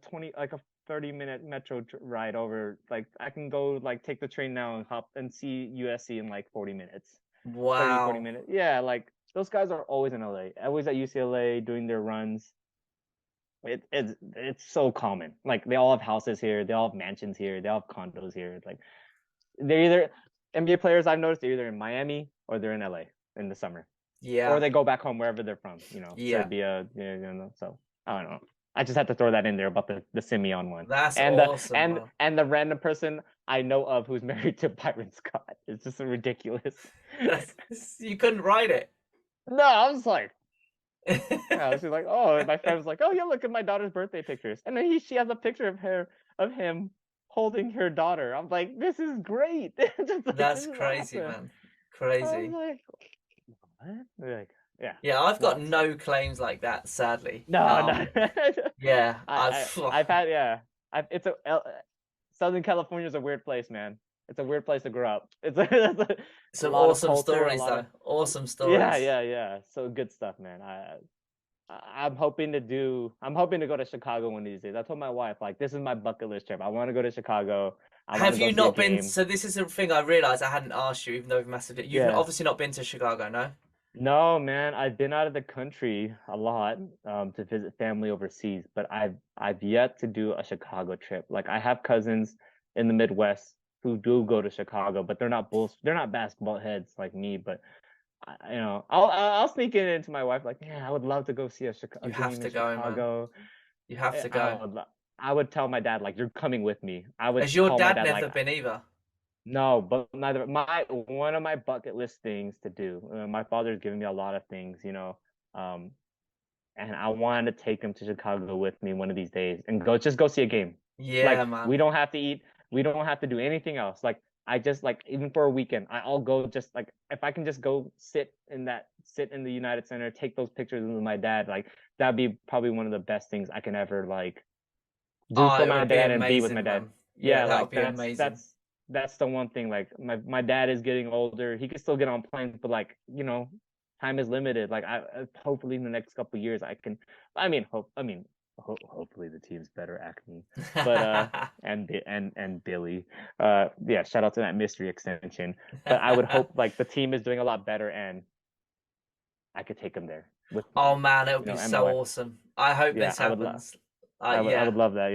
20 like a 30-minute metro ride over. Like I can go like take the train now and hop and see USC in like 40 minutes. 30, 40 Wow. minutes. Yeah, like those guys are always in LA. Always at UCLA doing their runs. It's so common. Like they all have houses here, they all have mansions here, they all have condos here. Like they're either NBA players I've noticed they're either in Miami or they're in LA in the summer. Or Yeah. they go back home wherever they're from, Yeah. Serbia, so I don't know. I just had to throw that in there about the Simeon one. That's And the awesome, man. and the random person I know of who's married to Byron Scott. It's just ridiculous. That's you couldn't write it. No, I was like, yeah, she's like, oh, and my friend was like, oh yeah, look at my daughter's birthday pictures. And then she has a picture of him holding her daughter. I'm like, this is great. Just like this That's is crazy, awesome. man. I was Crazy. like, what? They're like, yeah, Yeah, I've got nuts. no claims like that, sadly. No, no. Yeah, I've had yeah. Southern California is a weird place, man. It's a weird place to grow up. A some lot of awesome culture, a stories lot of though. Awesome yeah, stories. yeah, yeah. So good stuff, man. I'm hoping to go to Chicago one of these days. I told my wife like this is my bucket list trip. I want to go to Chicago. I want to Have go you see a not been? game. So this is a thing I realised I hadn't asked you, even though we've massively. You've Yeah. obviously not been to Chicago, no? No, man, I've been out of the country a lot to visit family overseas, but I've yet to do a Chicago trip. Like I have cousins in the Midwest who do go to Chicago, but they're not basketball heads like me. But I'll sneak it into my wife like, yeah, I would love to go see a You have game in to go, man. Chicago. You have Eh, to I go. would lo- I would tell my dad like, you're coming with me. I would Has your call my dad dad like, never been either? no, but neither my one of my bucket list things to do. My father's given me a lot of things, um, and I wanted to take him to Chicago with me one of these days and go see a game. Yeah, Like man. we don't have to eat. We don't have to do anything else. Like I just like even for a weekend, I'll go just like if I can just go sit in the United Center, take those pictures with my dad, like that'd be probably one of the best things I can ever like do Oh, for it my would be dad and be with my amazing, dad. man. Yeah, Yeah, that would like be amazing. that's the one thing. Like my dad is getting older. He can still get on planes, but like, time is limited. Like hopefully in the next couple of years I can hopefully the team's better acting. But and Billy. Yeah, shout out to that mystery extension. But I would hope like the team is doing a lot better and I could take him there with Oh me, man, it would be and my so wife. awesome. I hope Yeah, this happens. I Yeah. would love that,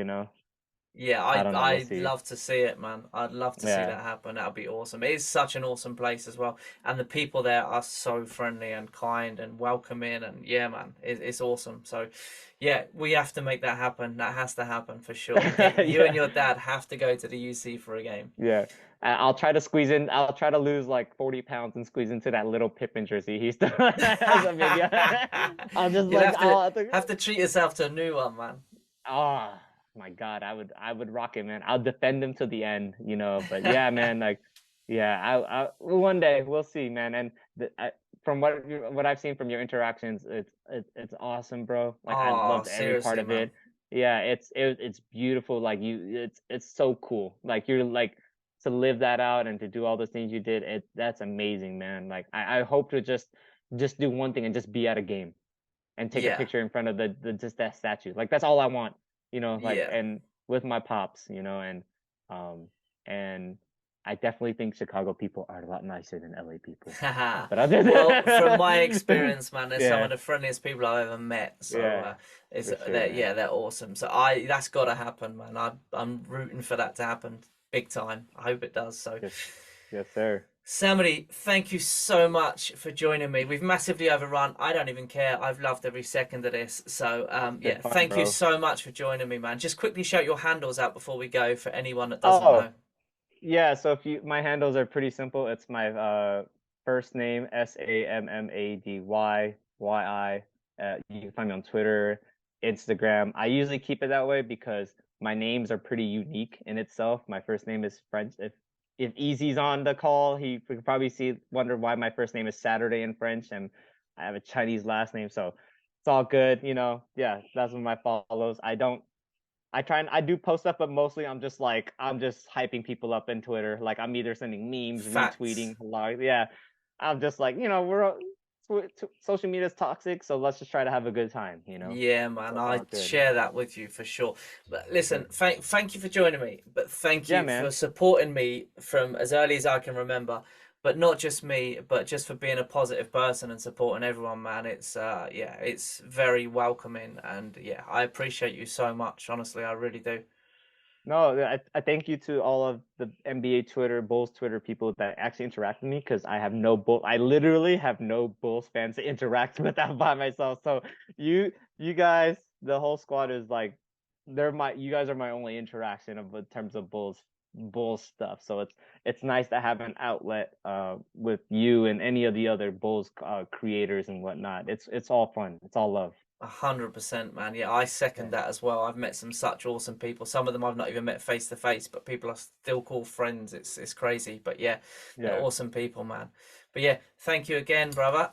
Yeah, I don't know, we'll I'd see. love to see it, man. I'd love to see Yeah. that happen. That'd be awesome. It is such an awesome place as well, and the people there are so friendly and kind and welcoming, and yeah, man, it's awesome. So, yeah, we have to make that happen. That has to happen for sure. You and Yeah. your dad have to go to the UC for a game. Yeah. I'll try to squeeze in. I'll try to lose like 40 pounds and squeeze into that little Pippin jersey he still has. I mean, yeah. I'll just You'll like, I'll have to treat yourself to a new one, man. oh my God, I would rock it, man. I'll defend him to the end, but yeah, man, like, yeah, one day we'll see, man. And from what I've seen from your interactions, it's awesome, bro. Like I Oh, loved every part seriously, of man. it. Yeah, it's beautiful. Like it's so cool. Like you're like to live that out and to do all those things you did. That's amazing, man. Like I hope to just do one thing and just be at a game and take a Yeah, picture in front of the just that statue. Like that's all I want, like yeah. and with my pops, um and I definitely think Chicago people are a lot nicer than LA people. But other Well, from my than experience, man, they're some yeah, of the friendliest people I've ever met. So yeah, it's for sure, they're man. yeah, they're awesome. So that's got to happen, man. I'm rooting for that to happen big time. I hope it does. So, Yes, yes, sir. Sammady, thank you so much for joining me. We've massively overrun. I don't even care. I've loved every second of this. So It's been yeah, fun, thank you bro. so much for joining me, man. Just quickly shout your handles out before we go for anyone that doesn't Oh, know. yeah, so if you my handles are pretty simple. It's my first name Sammady. You can find me on Twitter, Instagram. I usually keep it that way because my names are pretty unique in itself. My first name is French. If Easy's on the call, he could probably wonder why my first name is Saturday in French and I have a Chinese last name, so it's all good, Yeah, that's what my follows. I do post stuff, but mostly I'm just hyping people up in Twitter. Like I'm either sending memes, Facts. retweeting, like yeah. I'm just like, social media is toxic, so let's just try to have a good time. Yeah, man, So it's all I good. share that with you for sure. But Yes, listen, sir. thank you for joining me. But thank Yeah, you for man. supporting me from as early as I can remember. But not just me, but just for being a positive person and supporting everyone, man. It's yeah, it's very welcoming, and yeah, I appreciate you so much. Honestly, I really do. No, I thank you to all of the NBA Twitter, Bulls Twitter people that actually interact with me because I literally have no Bulls fans to interact with out by myself. So you guys, the whole squad is like, you guys are my only interaction in terms of Bulls stuff. So it's nice to have an outlet with you and any of the other Bulls creators and whatnot. It's all fun. It's all love. 100%, man. Yeah, I second Yeah. that as well. I've met some such awesome people. Some of them I've not even met face to face, but people are still called friends. It's crazy, but yeah, they're Yeah. awesome people, man. But yeah, thank you again, brother.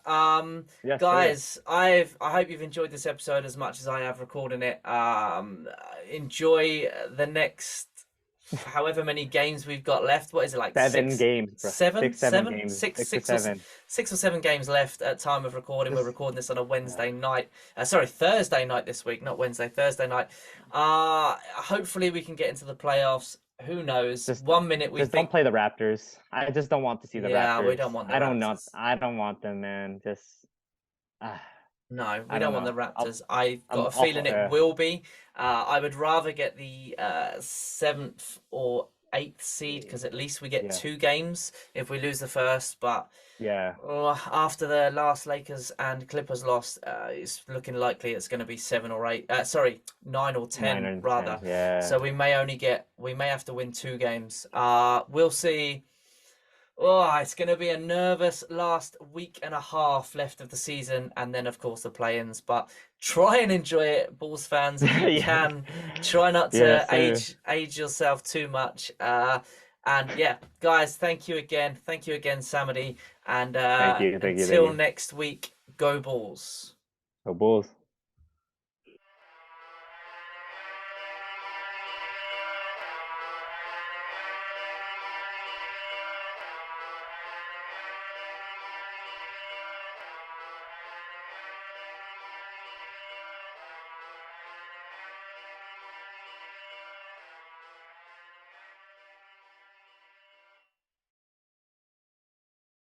Yes, sir. Guys, I hope you've enjoyed this episode as much as I have recording it. Enjoy the next however many games we've got left. What is it, like Seven six, games, bro. seven, Six, seven seven, games. six, Six or six or seven. 6 or 7 games left at time of recording. We're Just recording this on a uh, Wednesday night. Sorry, Thursday night this week, not Wednesday, Thursday night. Hopefully we can get into the playoffs. Who knows? just 1 minute we just don't think, play the Raptors. I just don't want to see the yeah, we Raptors. don't want the I don't know. Raptors. I don't want them, man. Just uh, No, we I don't don't want the know. Raptors. I've got I'm a awful. feeling it will be. I would rather get the seventh or eighth seed because at least we get Yeah, 2 games if we lose the first. But yeah. after the last Lakers and Clippers lost, it's looking likely it's going to be 7 or 8. Sorry, 9 or 10 9 or 10. rather. Yeah. So we may have to win 2 games. We'll see. Oh, it's going to be a nervous last week and a half left of the season, and then of course the play-ins. But try and enjoy it, Bulls fans, if you Yeah. can. Try not Yes, to sir. age yourself too much. And yeah, guys, thank you again. Thank you again, Sammady. And Thank you, thank you, thank until you. next week, go Bulls. Go Bulls.